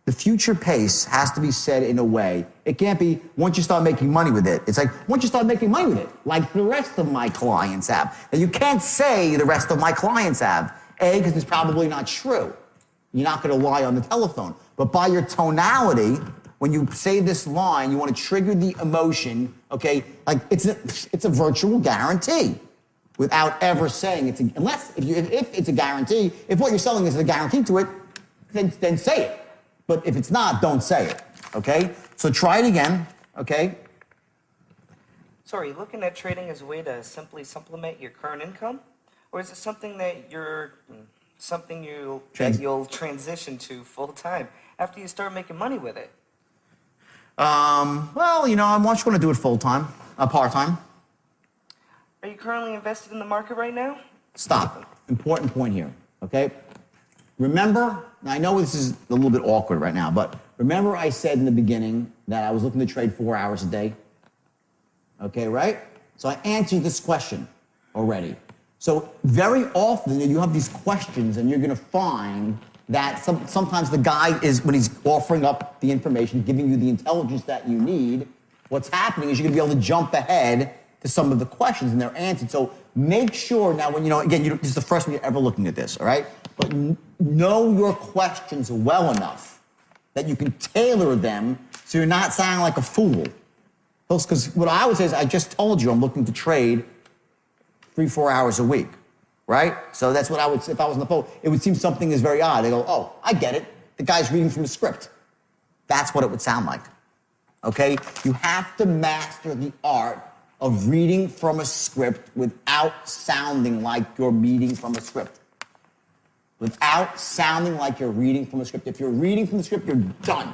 the future pace has to be said in a way. It can't be once you start making money with it. It's like once you start making money with it, like the rest of my clients have. And you can't say the rest of my clients have. A, because it's probably not true. You're not going to lie on the telephone. But by your tonality, when you say this line, you want to trigger the emotion, okay? Like it's a virtual guarantee without ever saying it's if it's a guarantee, if what you're selling is a guarantee to it, then say it. But if it's not, don't say it, okay? So try it again, okay? So are you looking at trading as a way to simply supplement your current income? Or is it something that you'll transition to full time after you start making money with it? Well, I'm just going to do it full time, part time. Are you currently invested in the market right now? Stop. Important point here, okay? Remember, now I know this is a little bit awkward right now, but remember I said in the beginning that I was looking to trade 4 hours a day? Okay, right? So I answered this question already. So very often you have these questions and you're going to find that sometimes the guy is, when he's offering up the information, giving you the intelligence that you need, what's happening is you're going to be able to jump ahead to some of the questions and they're answered. So make sure now when, again, this is the first time you're ever looking at this, all right? But know your questions well enough that you can tailor them so you're not sounding like a fool. Because what I would say is, I just told you I'm looking to trade 3-4 hours a week, right? So that's what I would say if I was on the phone. It would seem something is very odd. They go, oh, I get it. The guy's reading from the script. That's what it would sound like, okay? You have to master the art of reading from a script without sounding like you're reading from a script. Without sounding like you're reading from a script. If you're reading from the script, you're done.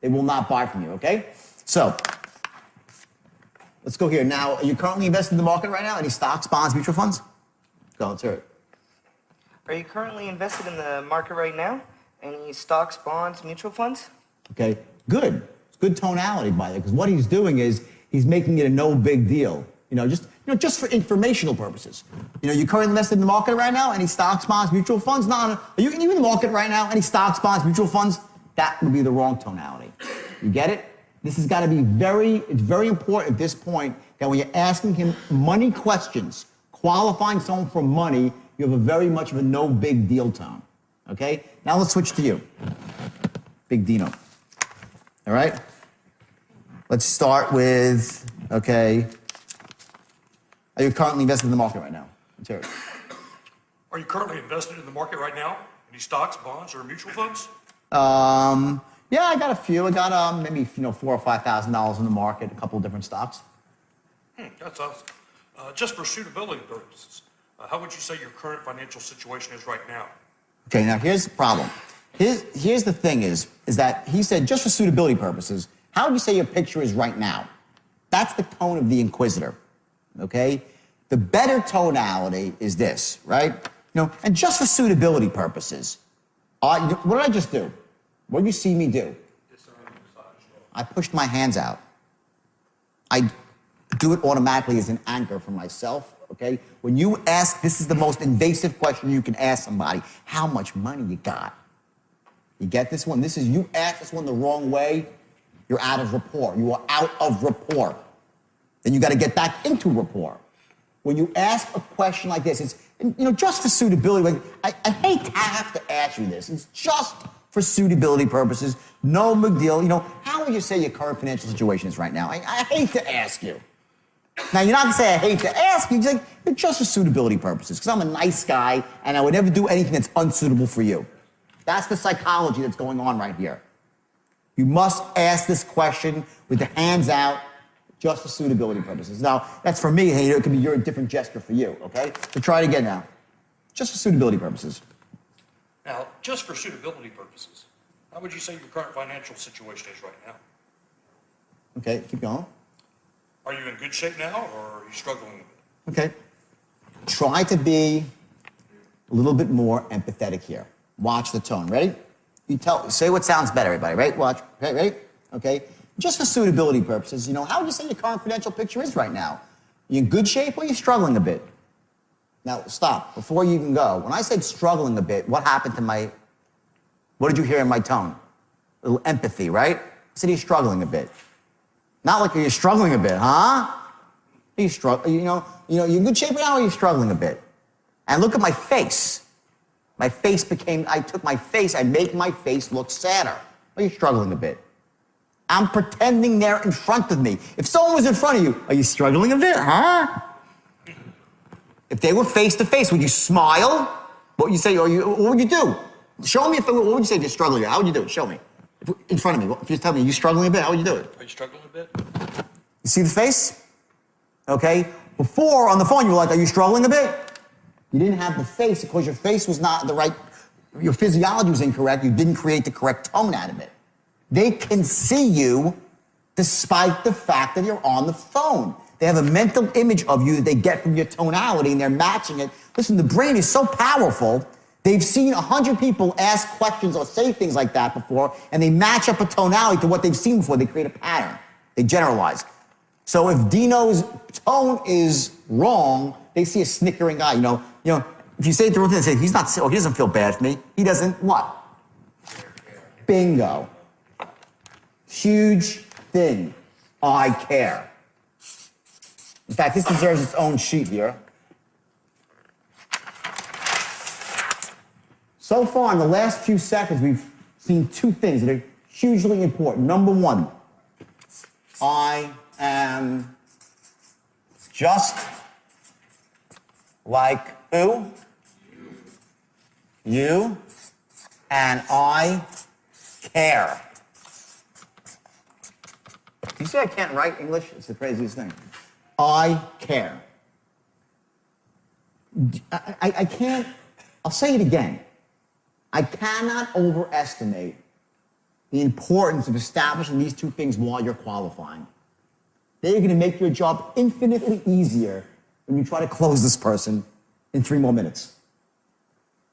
They will not buy from you, okay? So, let's go here. Now, are you currently invested in the market right now? Any stocks, bonds, mutual funds? Go, let's hear it. Are you currently invested in the market right now? Any stocks, bonds, mutual funds? Okay, good. It's good tonality by the way, because what he's doing is he's making it a no big deal. Just for informational purposes. You currently invested in the market right now? Any stocks, bonds, mutual funds? No. Are you in the market right now? Any stocks, bonds, mutual funds? That would be the wrong tonality. You get it? This has got to be it's very important at this point that when you're asking him money questions, qualifying someone for money, you have a very much of a no big deal tone. Okay? Now let's switch to you. Big Dino. All right? Let's start with, okay, are you currently invested in the market right now? Let's hear it. Are you currently invested in the market right now? Any stocks, bonds, or mutual funds? Yeah, I got a few. I got maybe $4,000 or $5,000 in the market, a couple of different stocks. That's awesome. Just for suitability purposes, how would you say your current financial situation is right now? Okay, now here's the problem. Here's the thing is that he said just for suitability purposes, how would you say your picture is right now? That's the tone of the inquisitor, okay? The better tonality is this, right? And just for suitability purposes, what did I just do? What did you see me do? I pushed my hands out. I do it automatically as an anchor for myself, okay? When you ask, this is the most invasive question you can ask somebody. How much money you got? You get this one? You ask this one the wrong way, you're out of rapport. You are out of rapport. Then you got to get back into rapport. When you ask a question like this, it's, just for suitability. I hate to have to ask you this. It's just for suitability purposes. No big deal. You know, how would you say your current financial situation is right now? I hate to ask you. Now, you're not going to say, I hate to ask you. You're like, just for suitability purposes, because I'm a nice guy, and I would never do anything that's unsuitable for you. That's the psychology that's going on right here. You must ask this question with the hands out, just for suitability purposes. Now, that's for me. Hey, it could be your different gesture for you, okay? So try it again now. Just for suitability purposes. Now, just for suitability purposes, how would you say your current financial situation is right now? Okay, keep going. Are you in good shape now, or are you struggling a bit? Okay. Try to be a little bit more empathetic here. Watch the tone. Ready? Say what sounds better, everybody. Right? Watch. Okay, ready? Okay. Just for suitability purposes, you know, how would you say your current financial picture is right now? You in good shape or are you struggling a bit? Now, stop. Before you even go, when I said struggling a bit, what happened to what did you hear in my tone? A little empathy, right? I said you're struggling a bit. Not like you're struggling a bit, huh? You know, you're in good shape now or you're struggling a bit? And look at my face. My face I make my face look sadder. Are you struggling a bit? I'm pretending they're in front of me. If someone was in front of you, are you struggling a bit, huh? If they were face to face, would you smile? What would you say? What would you do? Show me what would you say if you're struggling? How would you do it? Show me. In front of me. If you tell me, are you struggling a bit? How would you do it? Are you struggling a bit? You see the face? Okay? Before, on the phone, you were like, are you struggling a bit? You didn't have the face because your face was not the right, your physiology was incorrect. You didn't create the correct tone out of it. They can see you despite the fact that you're on the phone. They have a mental image of you that they get from your tonality and they're matching it. Listen, the brain is so powerful. They've seen 100 people ask questions or say things like that before, and they match up a tonality to what they've seen before. They create a pattern. They generalize. So if Dino's tone is wrong, they see a snickering guy. You know, if you say it to him, they say, he doesn't feel bad for me. He doesn't what? Bingo. Huge thing. I care. In fact, this deserves its own sheet here. So far, in the last few seconds, we've seen two things that are hugely important. Number one, I am just like who? You. And I care. Do you see I can't write English? It's the craziest thing. I care. I can't, I'll say it again. I cannot overestimate the importance of establishing these two things while you're qualifying. They're going to make your job infinitely easier when you try to close this person in 3 more minutes.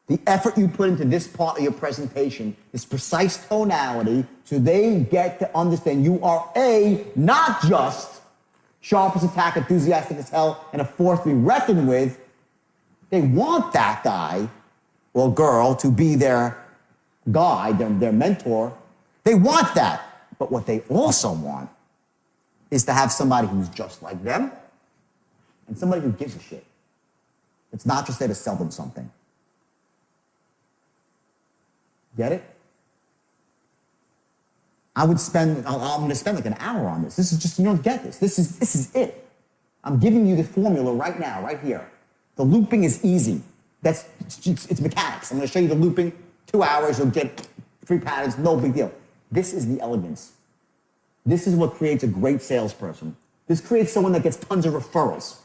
The effort you put into this part of your presentation, this precise tonality, so they get to understand you are not just sharp as a tack, enthusiastic as hell, and a force to be reckoned with. They want that guy or girl to be their guide, their mentor. They want that. But what they also want is to have somebody who's just like them and somebody who gives a shit. It's not just there to sell them something. Get it? I'm going to spend like an hour on this. This is just, you don't get this. This is it. I'm giving you the formula right now, right here. The looping is easy. It's mechanics. I'm going to show you the looping. 2 hours, you'll get 3 patterns, no big deal. This is the elegance. This is what creates a great salesperson. This creates someone that gets tons of referrals.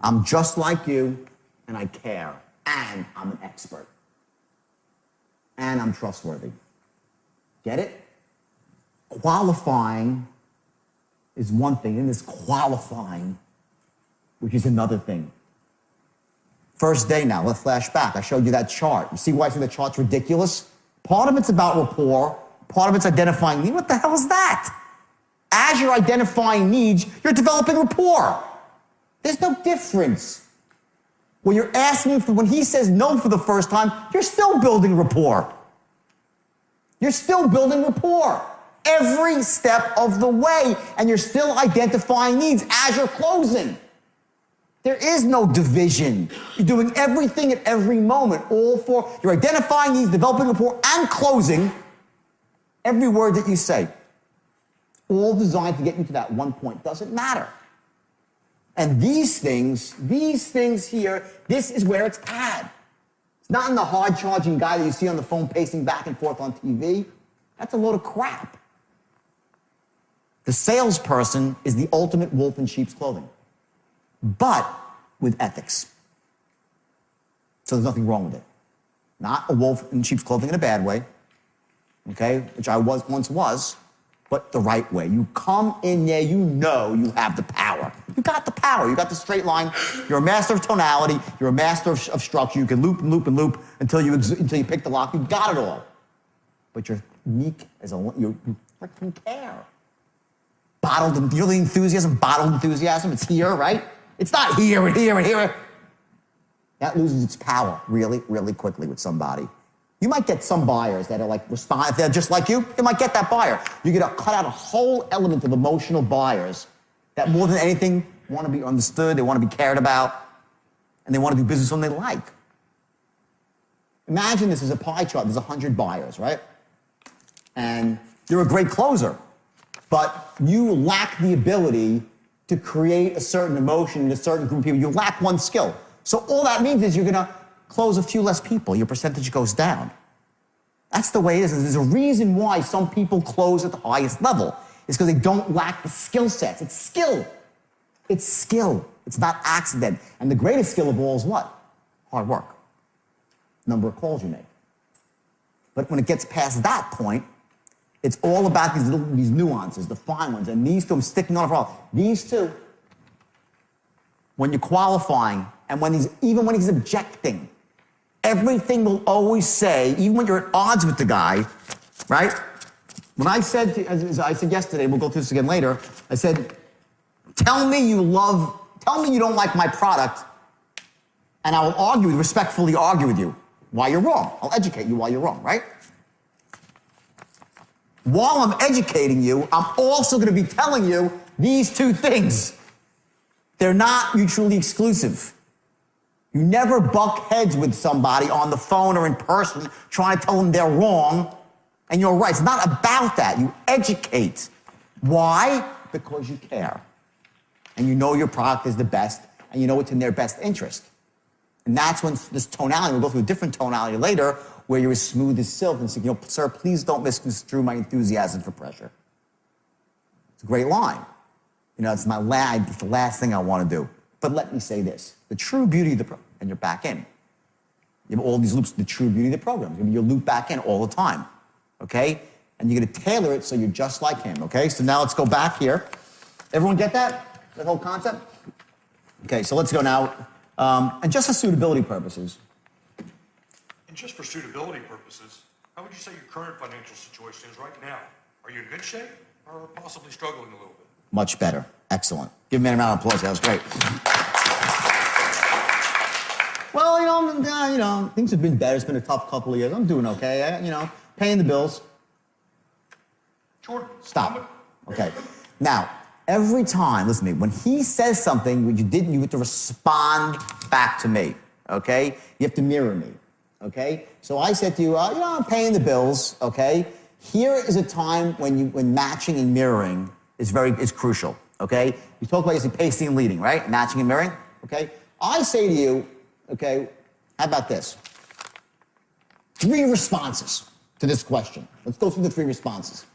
I'm just like you, and I care, and I'm an expert. And I'm trustworthy. Get it? Qualifying is one thing, and there's qualifying, which is another thing. First day now, let's flash back. I showed you that chart. You see why I say the chart's ridiculous? Part of it's about rapport, part of it's identifying needs. What the hell is that? As you're identifying needs, you're developing rapport. There's no difference. When you're asking when he says no for the first time, you're still building rapport. You're still building rapport every step of the way, and you're still identifying needs as you're closing. There is no division. You're doing everything at every moment, you're identifying needs, developing rapport, and closing every word that you say. All designed to get you to that one point. Doesn't matter. And these things here, this is where it's at. It's not in the hard-charging guy that you see on the phone pacing back and forth on TV. That's a load of crap. The salesperson is the ultimate wolf in sheep's clothing, but with ethics. So there's nothing wrong with it. Not a wolf in sheep's clothing in a bad way, okay, which I once was, but the right way. You come in there, you know you have the power. You got the power. You got the straight line. You're a master of tonality. You're a master of structure. You can loop and loop and loop until you pick the lock. You got it all. But you're meek as you freaking care. Bottled, you know the enthusiasm, bottled enthusiasm? It's here, right? It's not here and here and here. That loses its power really, really quickly with somebody. You might get some buyers that are like, respond, if they're just like you might get that buyer. You're gonna cut out a whole element of emotional buyers that more than anything want to be understood, they want to be cared about, and they want to do business when they like. Imagine this is a pie chart, there's 100 buyers, right? And you're a great closer, but you lack the ability to create a certain emotion in a certain group of people. You lack one skill. So all that means is you're gonna close a few less people. Your percentage goes down. That's the way it is. There's a reason why some people close at the highest level. It's because they don't lack the skill sets. It's skill. It's skill. It's not accident. And the greatest skill of all is what? Hard work. Number of calls you make. But when it gets past that point, it's all about these nuances, the fine ones, and these two, I'm sticking on it for all. These two, when you're qualifying, and even when he's objecting, everything will always say, even when you're at odds with the guy, right? When I said, as I said yesterday, we'll go through this again later, I said, tell me you don't like my product, and I will respectfully argue with you why you're wrong. I'll educate you why you're wrong, right? While I'm educating you, I'm also going to be telling you these two things. They're not mutually exclusive. You never buck heads with somebody on the phone or in person trying to tell them they're wrong and you're right. It's not about that. You educate. Why? Because you care. And you know your product is the best and you know it's in their best interest. And that's when this tonality, we'll go through a different tonality later, where you're as smooth as silk and say, sir, please don't misconstrue my enthusiasm for pressure. It's a great line. It's the last thing I want to do. But let me say this, the true beauty of the program, and you're back in. You have all these loops, the true beauty of the program. You loop back in all the time, okay? And you're going to tailor it so you're just like him, okay? So now let's go back here. Everyone get that? That whole concept? Okay, so let's go now. And just for suitability purposes. And just for suitability purposes, how would you say your current financial situation is right now? Are you in good shape or possibly struggling a little bit? Much better. Excellent. Give me a round of applause. That was great. Well, things have been better. It's been a tough couple of years. I'm doing okay. Paying the bills. Jordan. Stop. Okay. Now, every time, listen to me, when he says something you have to respond back to me, okay? You have to mirror me, okay? So I said to you, I'm paying the bills, okay? Here is a time when matching and mirroring is crucial, okay? You talk about pacing and leading, right? Matching and mirroring, okay? I say to you, okay, how about this? 3 responses to this question. Let's go through the 3 responses.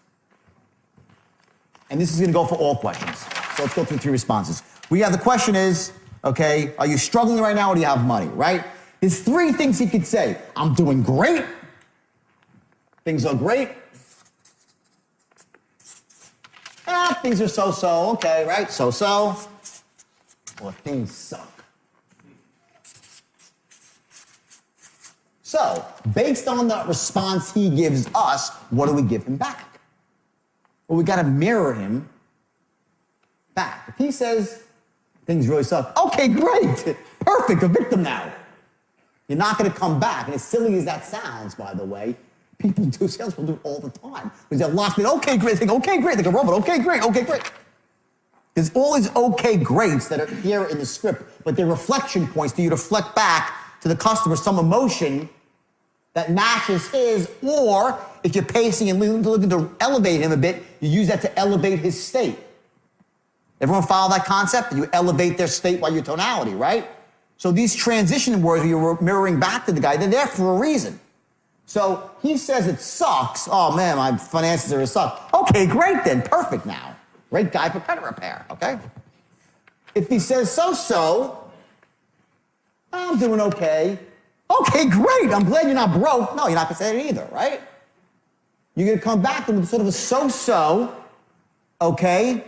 And this is going to go for all questions. So let's go through 3 responses. The question is, okay, are you struggling right now or do you have money, right? There's 3 things he could say. I'm doing great. Things are great. Things are so-so, okay, right? So-so. Or things suck. So, based on the response he gives us, what do we give him back? Well, we got to mirror him back. If he says things really suck, okay, great, perfect, a victim now. You're not going to come back. And as silly as that sounds, by the way, salespeople do it all the time. Because they're locked in, okay, great, they think, okay, great, they can robot, okay, great, okay, great. There's all these okay greats that are here in the script, but they're reflection points for you to reflect back to the customer some emotion that matches his, or if you're pacing and looking to elevate him a bit, you use that to elevate his state. Everyone follow that concept? You elevate their state by your tonality, right? So these transition words where you're mirroring back to the guy, they're there for a reason. So he says it sucks. Oh man, my finances are a suck. Okay, great then, perfect now. Great guy for credit repair, okay? If he says so-so, I'm doing okay. Okay, great, I'm glad you're not broke. No, you're not gonna say it either, right? You're gonna come back with sort of a so-so, okay,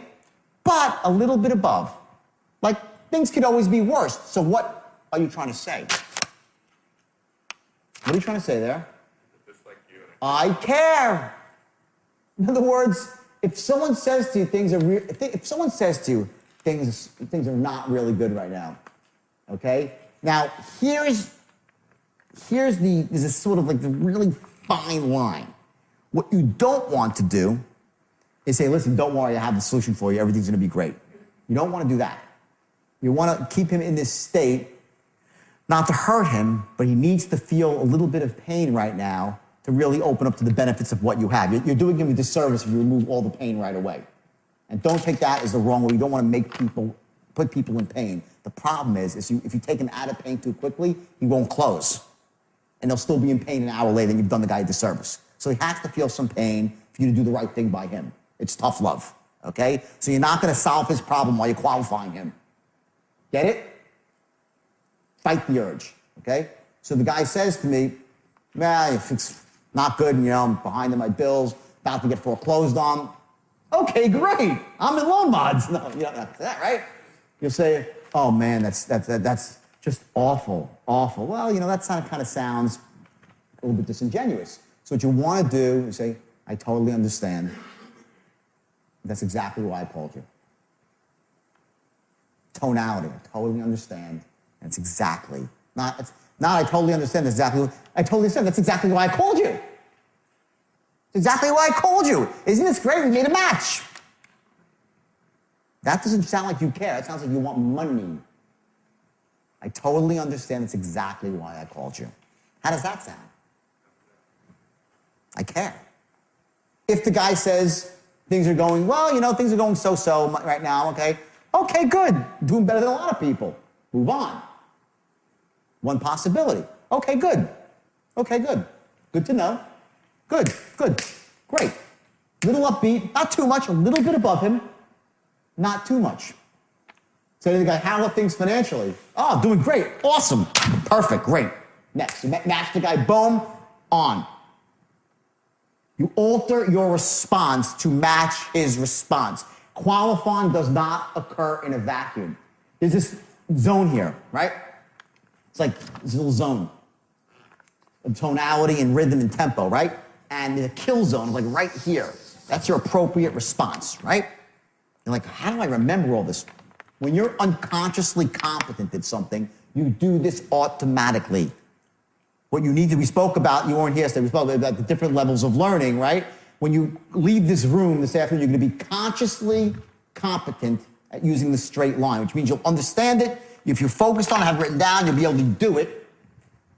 but a little bit above. Like, things could always be worse. So what are you trying to say? What are you trying to say there? Just like you. I care. In other words, if someone says to you things are if someone says to you things are not really good right now, okay? Now there's this sort of like the really fine line. What you don't want to do is say, listen, don't worry, I have the solution for you. Everything's going to be great. You don't want to do that. You want to keep him in this state, not to hurt him, but he needs to feel a little bit of pain right now to really open up to the benefits of what you have. You're doing him a disservice if you remove all the pain right away. And don't take that as the wrong way. You don't want to put people in pain. The problem is if you take him out of pain too quickly, he won't close. And they'll still be in pain an hour later and you've done the guy a disservice. So he has to feel some pain for you to do the right thing by him. It's tough love, okay? So you're not going to solve his problem while you're qualifying him. Get it? Fight the urge, okay? So the guy says to me, man, it's not good, you know, I'm behind in my bills, about to get foreclosed on. Okay, great, I'm in loan mods. No, you don't have to say that, right? You'll say, oh man, that's just awful. Well, you know, that kind of sounds a little bit disingenuous. So what you want to do is say, I totally understand. That's exactly why I called you. Tonality, I totally understand. That's exactly, not I totally understand, that's exactly, I totally understand, that's exactly why I called you. It's exactly why I called you. Isn't this great? We made a match. That doesn't sound like you care. That sounds like you want money. I totally understand, that's exactly why I called you. How does that sound? I care. If the guy says things are going, well, you know, things are going so-so right now, okay? Okay, good. Doing better than a lot of people. Move on. One possibility. Okay, good. Okay, good. Good to know. Good. Great. Little upbeat, not too much, a little bit above him, not too much. Say to the guy, how are things financially? Oh, doing great. Awesome. Perfect. Great. Next. You match the guy, boom, on. You alter your response to match his response. Qualifying does not occur in a vacuum. There's this zone here, right? It's like this little zone of tonality and rhythm and tempo, right? And the kill zone is like right here. That's your appropriate response, right? You're like, how do I remember all this? When you're unconsciously competent at something, you do this automatically. What you need to, we spoke about, you weren't here, so we spoke about the different levels of learning, right? When you leave this room this afternoon, you're going to be consciously competent at using the straight line, which means you'll understand it. If you're focused on it, have it written down, you'll be able to do it,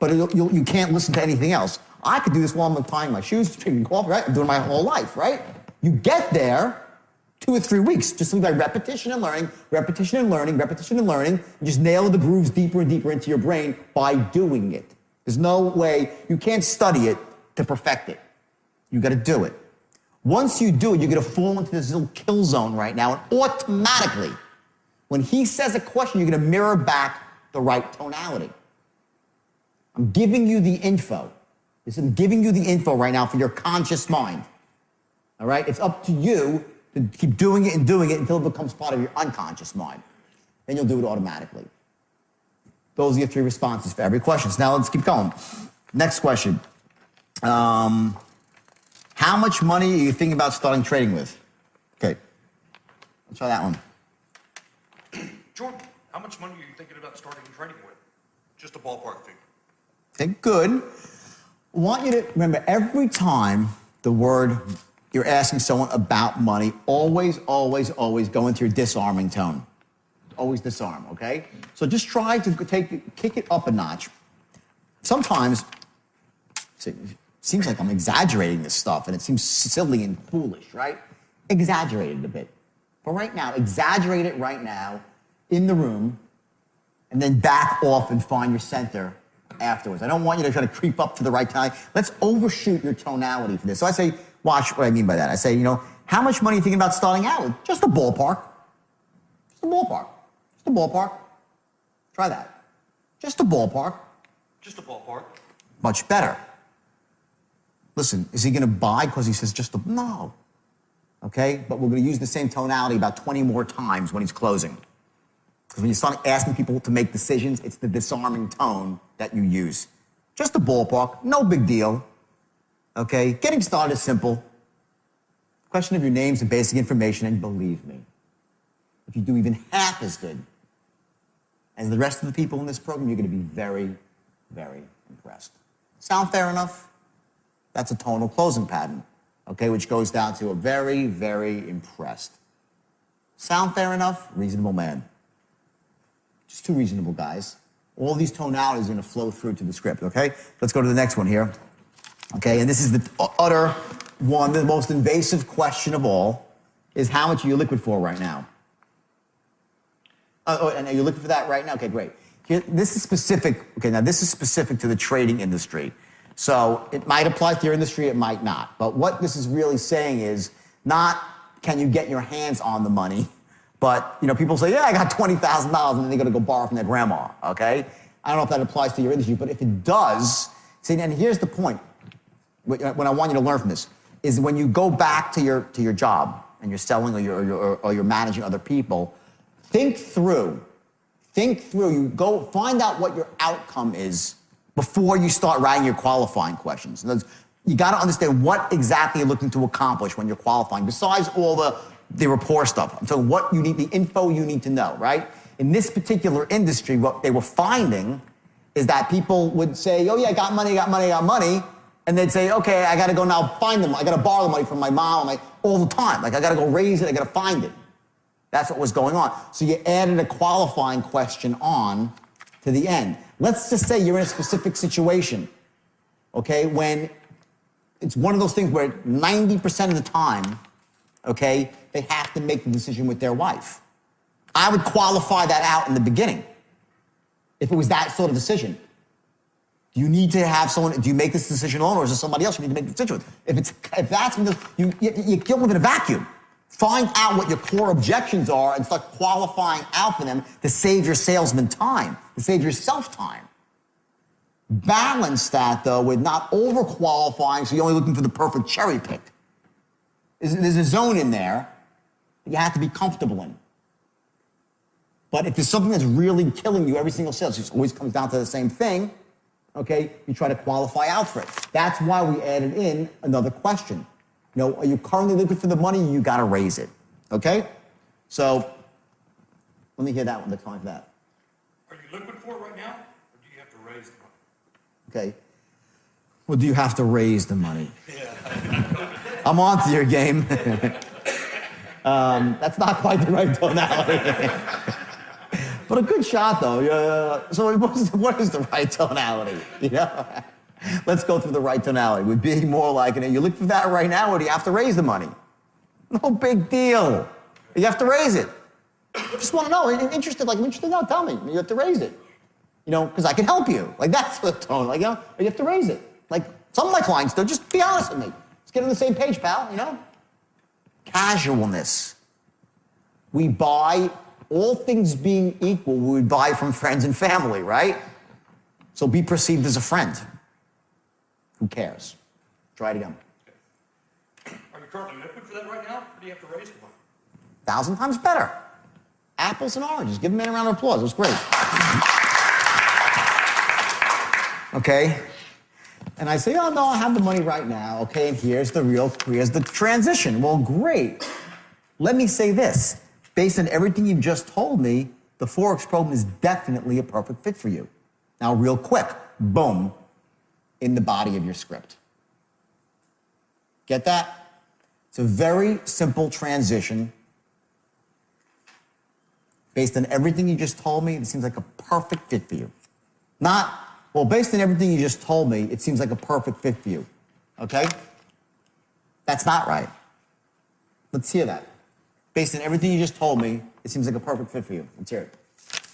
but you can't listen to anything else. I could do this while I'm tying my shoes, drinking coffee, right? I'm doing my whole life, right? You get there 2 or 3 weeks, just by repetition and learning, repetition and learning, repetition and learning. You just nail the grooves deeper and deeper into your brain by doing it. There's no way, you can't study it to perfect it. You got to do it. Once you do it, you're going to fall into this little kill zone right now, and automatically, when he says a question, you're going to mirror back the right tonality. I'm giving you the info. I'm giving you the info right now for your conscious mind. All right? It's up to you to keep doing it until it becomes part of your unconscious mind. Then you'll do it automatically. Those are your 3 responses for every question. So now let's keep going. Next question. How much money are you thinking about starting trading with? Okay. Let's try that one. Jordan, how much money are you thinking about starting trading with? Just a ballpark figure. Okay, good. I want you to remember every time the word you're asking someone about money, always, always, always go into your disarming tone. Always disarm, okay? So just try to kick it up a notch. Sometimes it seems like I'm exaggerating this stuff and it seems silly and foolish, right? Exaggerate it a bit. But right now, exaggerate it right now in the room and then back off and find your center afterwards. I don't want you to try to creep up to the right tonality. Let's overshoot your tonality for this. So I say, watch what I mean by that. I say, how much money are you thinking about starting out with? Just a ballpark. Just a ballpark. Just a ballpark. Try that. Just a ballpark. Just a ballpark. Much better. Listen, is he going to buy because he says just a... No. Okay? But we're going to use the same tonality about 20 more times when he's closing. Because when you start asking people to make decisions, it's the disarming tone that you use. Just a ballpark, no big deal. Okay? Getting started is simple. Question of your names and basic information, and believe me, if you do even half as good as the rest of the people in this program, you're going to be very, very impressed. Sound fair enough? That's a tonal closing pattern, okay, which goes down to a very, very impressed. Sound fair enough? Reasonable man. Just two reasonable guys. All these tonalities are going to flow through to the script, okay? Let's go to the next one here. Okay, and this is the utter one, the most invasive question of all, is how much are you liquid for right now? And are you looking for that right now? Okay, great. Here, this is specific. Okay, now this is specific to the trading industry. So it might apply to your industry, it might not. But what this is really saying is not can you get your hands on the money, but people say, yeah, I got $20,000 and then they're going to go borrow from their grandma, okay? I don't know if that applies to your industry, but if it does, see, and here's the point, what I want you to learn from this, is when you go back to your job and you're selling or you're managing other people, think through, you go find out what your outcome is before you start writing your qualifying questions. You got to understand what exactly you're looking to accomplish when you're qualifying, besides all the rapport stuff. I'm talking what you need, the info you need to know, right? In this particular industry, what they were finding is that people would say, oh yeah, I got money, and they'd say, okay, I got to go now find them. I got to borrow the money from my mom all the time. Like I got to go raise it, I got to find it. That's what was going on. So you added a qualifying question on to the end. Let's just say you're in a specific situation, okay, when it's one of those things where 90% of the time, okay, they have to make the decision with their wife. I would qualify that out in the beginning if it was that sort of decision. Do you need to have someone, do you make this decision alone, or is there somebody else you need to make the decision with? If that's, you don't live in a vacuum. Find out what your core objections are and start qualifying out for them to save your salesman time, to save yourself time. Balance that, though, with not over-qualifying, so you're only looking for the perfect cherry pick. There's a zone in there that you have to be comfortable in. But if there's something that's really killing you every single sale, it always comes down to the same thing, okay, you try to qualify out for it. That's why we added in another question. Are you currently looking for the money? You got to raise it, okay? So let me hear that one, the time for that. Are you liquid for it right now, or do you have to raise the money? Okay. Well, do you have to raise the money? Yeah. I'm on to your game. That's not quite the right tonality. But a good shot, though. So what is the right tonality? Let's go through the right tonality. Would be more like, you look for that right now, or do you have to raise the money? No big deal. You have to raise it. Just want to know. I'm interested. No, tell me. You have to raise it. Because I can help you. That's the tone. You have to raise it. Some of my clients do. Just be honest with me. Let's get on the same page, pal. Casualness. We buy, all things being equal, we would buy from friends and family, right? So be perceived as a friend. Who cares? Try it again. Are you currently liquid for that right now, or do you have to raise the money? 1,000 times better. Apples and oranges. Give them a round of applause. It was great. Okay? And I say, oh, no, I have the money right now. Okay, and here's the transition. Well, great. Let me say this. Based on everything you've just told me, the Forex program is definitely a perfect fit for you. Now, real quick, boom, in the body of your script. Get that? It's a very simple transition. Based on everything you just told me, it seems like a perfect fit for you. Not, well, based on everything you just told me, it seems like a perfect fit for you. Okay? That's not right. Let's hear that. Based on everything you just told me, it seems like a perfect fit for you. Let's hear it.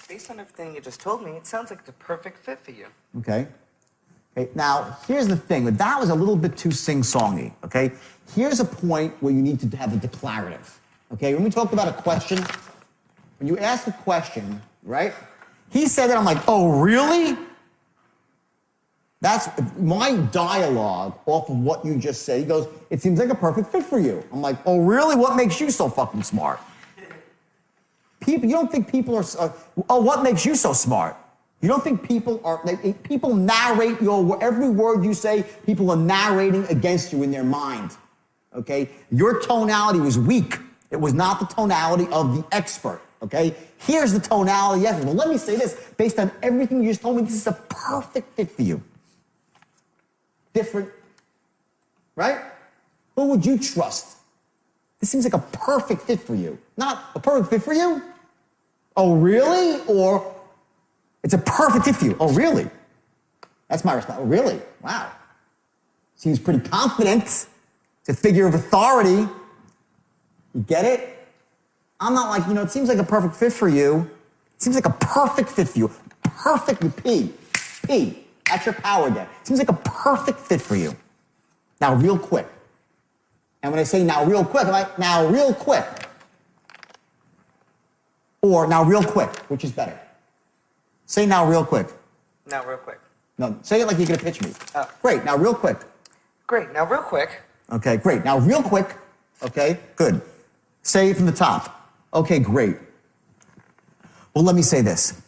Based on everything you just told me, it sounds like it's a perfect fit for you. Okay? Okay, now, here's the thing. That was a little bit too sing-songy, okay? Here's a point where you need to have a declarative, okay? When we talked about a question, when you ask a question, right? He said that, I'm like, oh, really? That's my dialogue off of what you just said. He goes, it seems like a perfect fit for you. I'm like, oh, really? What makes you so fucking smart? People, you don't think people are, oh, what makes you so smart? You don't think people are, people narrate every word you say, people are narrating against you in their mind, okay? Your tonality was weak. It was not the tonality of the expert, okay? Here's the tonality of the expert. Well, let me say this. Based on everything you just told me, this is a perfect fit for you. Different, right? Who would you trust? This seems like a perfect fit for you. Not a perfect fit for you? Oh, really? Or it's a perfect fit for you. Oh, really? That's my response. Oh, really? Wow. Seems pretty confident. It's a figure of authority. You get it? I'm not like, it seems like a perfect fit for you. It seems like a perfect fit for you. Perfect with P. P. That's your power deck. Seems like a perfect fit for you. Now, real quick. And when I say now real quick, I'm like, now real quick. Or now real quick, which is better? Say now real quick. Now real quick. No, say it like you're going to pitch me. Oh. Great, now real quick. Great, now real quick. Okay, great. Now real quick. Okay, good. Say it from the top. Okay, great. Well, let me say this.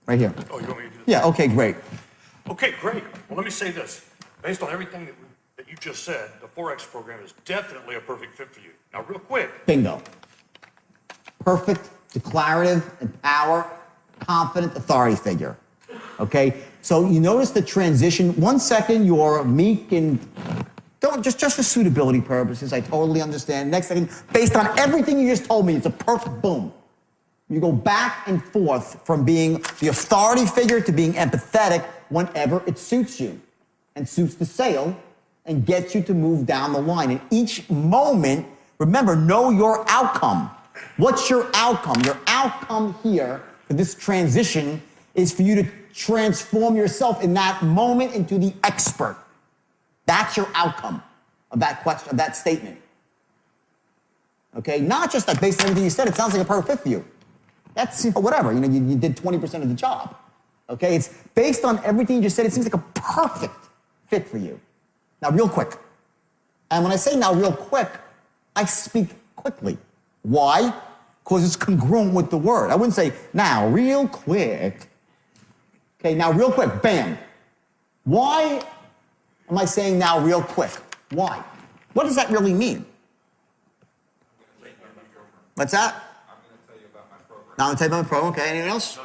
Right here. Oh, you want me to do this? Yeah, okay, great. Okay, great. Well, let me say this. Based on everything that you just said, the Forex program is definitely a perfect fit for you. Now, real quick. Bingo. Perfect, declarative, empower, confident authority figure. Okay? So you notice the transition. 1 second, you're meek and don't just for suitability purposes. I totally understand. Next second, based on everything you just told me, it's a perfect boom. You go back and forth from being the authority figure to being empathetic whenever it suits you and suits the sale and gets you to move down the line. And each moment, remember, know your outcome. What's your outcome? Your outcome here for this transition is for you to transform yourself in that moment into the expert. That's your outcome of that question, of that statement. Okay? Not just that based on everything you said, it sounds like a perfect fit for you. That's whatever. You did 20% of the job. Okay? It's based on everything you just said, it seems like a perfect fit for you. Now, real quick. And when I say now real quick, I speak quickly. Why? Because it's congruent with the word. I wouldn't say now real quick. Okay, now real quick, bam. Why am I saying now real quick? Why? What does that really mean? What's that? I'm going to tell you about my program. Now I'm going to tell you about my program. Okay, anything else?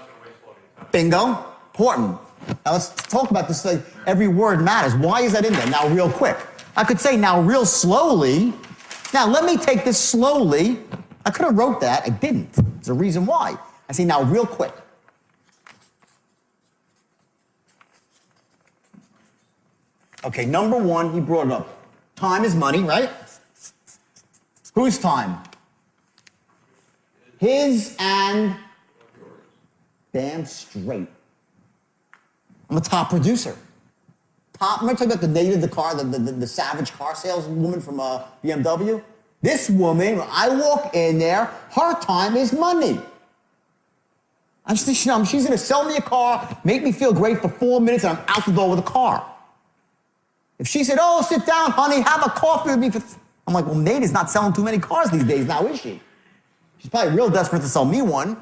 Bingo. Important. Now let's talk about this. Like, every word matters. Why is that in there? Now real quick. I could say now real slowly. Now let me take this slowly. I could have wrote that. I didn't. There's a reason why. I say now real quick. Okay, number one, he brought it up. Time is money, right? Whose time? His and damn straight. I'm a top producer. I'm going to tell you about the lady of the car, the savage car saleswoman from BMW. This woman, when I walk in there, her time is money. She's going to sell me a car, make me feel great for 4 minutes, and I'm out the door with a car. If she said, oh, sit down, honey, have a coffee with me. I'm like, well, Nate is not selling too many cars these days now, is she? She's probably real desperate to sell me one.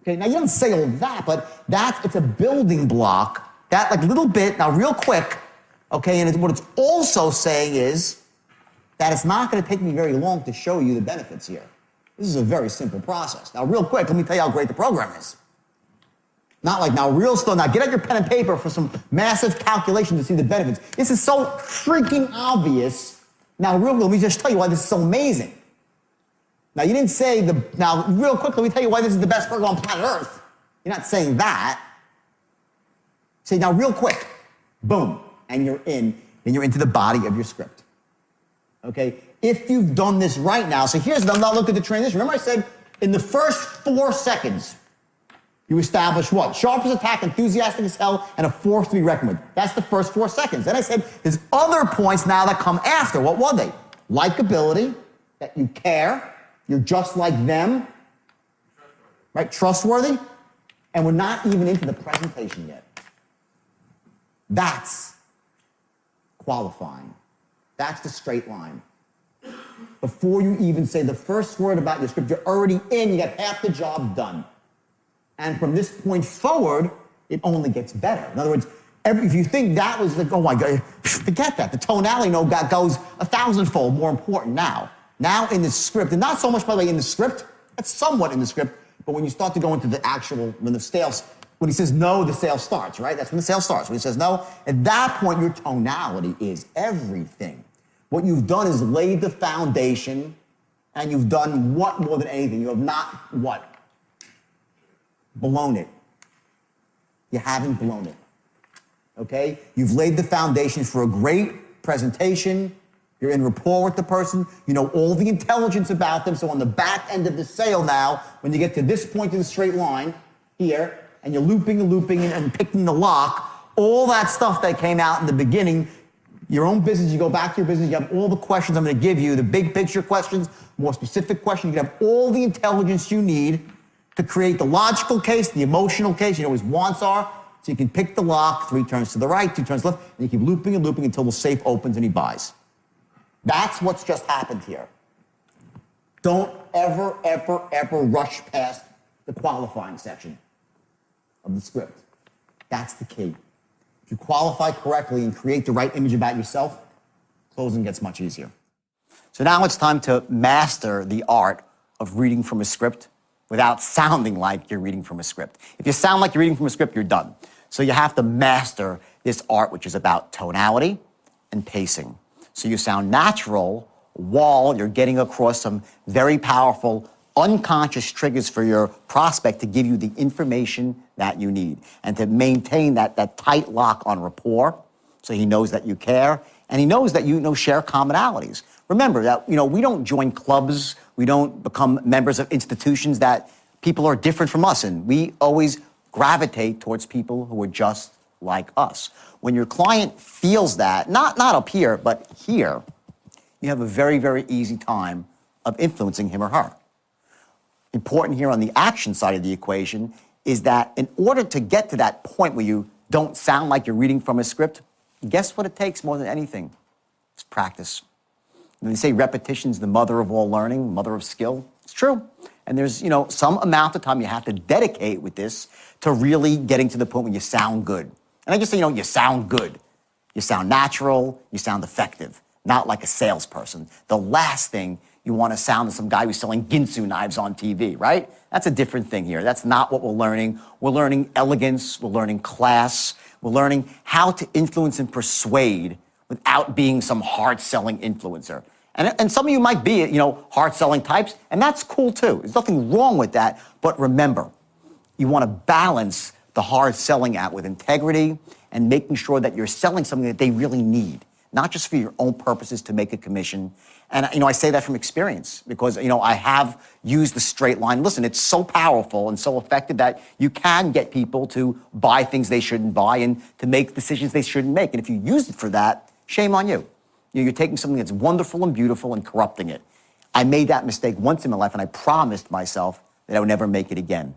Okay, now you don't say all that, but it's a building block. That like little bit, now real quick, okay, and what it's also saying is that it's not going to take me very long to show you the benefits here. This is a very simple process. Now real quick, let me tell you how great the program is. Not like now real slow, now get out your pen and paper for some massive calculation to see the benefits. This is so freaking obvious Now, let me just tell you why this is so amazing. Now, you didn't say now, real quick, let me tell you why this is the best burger on planet Earth. You're not saying that. Say, now, real quick, boom, and you're into the body of your script. Okay? If you've done this right now, so here's now look at the transition. Remember I said in the first 4 seconds, you establish what? Sharp as a tack, enthusiastic as hell, and a force to be reckoned with. That's the first 4 seconds. Then I said there's other points now that come after. What were they? Likability, that you care, you're just like them, right? Trustworthy, and we're not even into the presentation yet. That's qualifying. That's the straight line. Before you even say the first word about your script, you're already in, you got half the job done. And from this point forward, it only gets better. In other words, if you think that was oh my God, forget that. The tonality goes 1,000-fold more important now. Now in the script, and not so much, by the way, in the script, that's somewhat in the script, but when you start to go into the actual, when he says no, the sale starts, right? That's when the sale starts. When he says no, at that point, your tonality is everything. What you've done is laid the foundation, and you've done what more than anything? You have not what? Blown it. You haven't blown it. Okay? You've laid the foundation for a great presentation. You're in rapport with the person. You know all the intelligence about them. So on the back end of the sale now, when you get to this point in the straight line here, and you're looping and picking the lock, all that stuff that came out in the beginning, your own business, you go back to your business, you have all the questions I'm going to give you, the big picture questions, more specific questions. You can have all the intelligence you need to create the logical case, the emotional case, you know what his wants are, so you can pick the lock, 3 turns to the right, 2 turns left, and you keep looping and looping until the safe opens and he buys. That's what's just happened here. Don't ever, ever, ever rush past the qualifying section of the script. That's the key. If you qualify correctly and create the right image about yourself, closing gets much easier. So now it's time to master the art of reading from a script without sounding like you're reading from a script. If you sound like you're reading from a script, you're done. So you have to master this art, which is about tonality and pacing. So you sound natural while you're getting across some very powerful unconscious triggers for your prospect to give you the information that you need and to maintain that tight lock on rapport so he knows that you care and he knows that you share commonalities. Remember that we don't join clubs, we don't become members of institutions that people are different from us in. We always gravitate towards people who are just like us. When your client feels that, not up here, but here, you have a very, very easy time of influencing him or her. Important here on the action side of the equation is that in order to get to that point where you don't sound like you're reading from a script, guess what it takes more than anything? It's practice. And they say repetition's the mother of all learning, mother of skill. It's true. And there's, some amount of time you have to dedicate with this to really getting to the point where you sound good. And I just say, you sound good. You sound natural, you sound effective, not like a salesperson. The last thing you want to sound as some guy who's selling Ginsu knives on TV, right? That's a different thing here. That's not what we're learning. We're learning elegance, we're learning class, we're learning how to influence and persuade without being some hard-selling influencer. And some of you might be, hard-selling types, and that's cool too. There's nothing wrong with that, but remember, you want to balance the hard-selling out with integrity and making sure that you're selling something that they really need, not just for your own purposes to make a commission. And, I say that from experience because, I have used the straight line. Listen, it's so powerful and so effective that you can get people to buy things they shouldn't buy and to make decisions they shouldn't make. And if you use it for that, shame on you. You're taking something that's wonderful and beautiful and corrupting it. I made that mistake once in my life, and I promised myself that I would never make it again.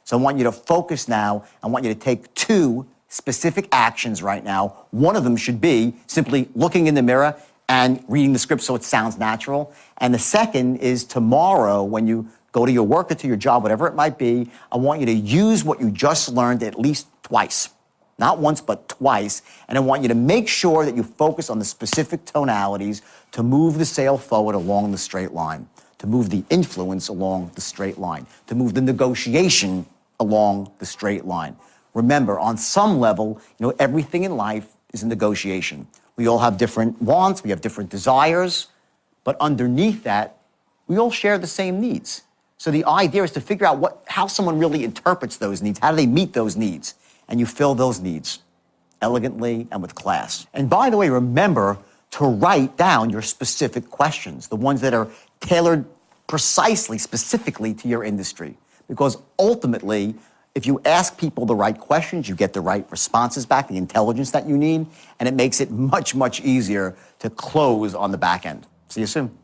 So I want you to focus now. I want you to take 2 specific actions right now. One of them should be simply looking in the mirror and reading the script so it sounds natural. And the second is tomorrow when you go to your work or to your job, whatever it might be, I want you to use what you just learned at least twice. Not once, but twice. And I want you to make sure that you focus on the specific tonalities to move the sale forward along the straight line, to move the influence along the straight line, to move the negotiation along the straight line. Remember, on some level, everything in life is a negotiation. We all have different wants, we have different desires, but underneath that, we all share the same needs. So the idea is to figure out how someone really interprets those needs, how do they meet those needs, and you fill those needs elegantly and with class. And by the way, remember to write down your specific questions, the ones that are tailored precisely, specifically to your industry. Because ultimately, if you ask people the right questions, you get the right responses back, the intelligence that you need, and it makes it much, much easier to close on the back end. See you soon.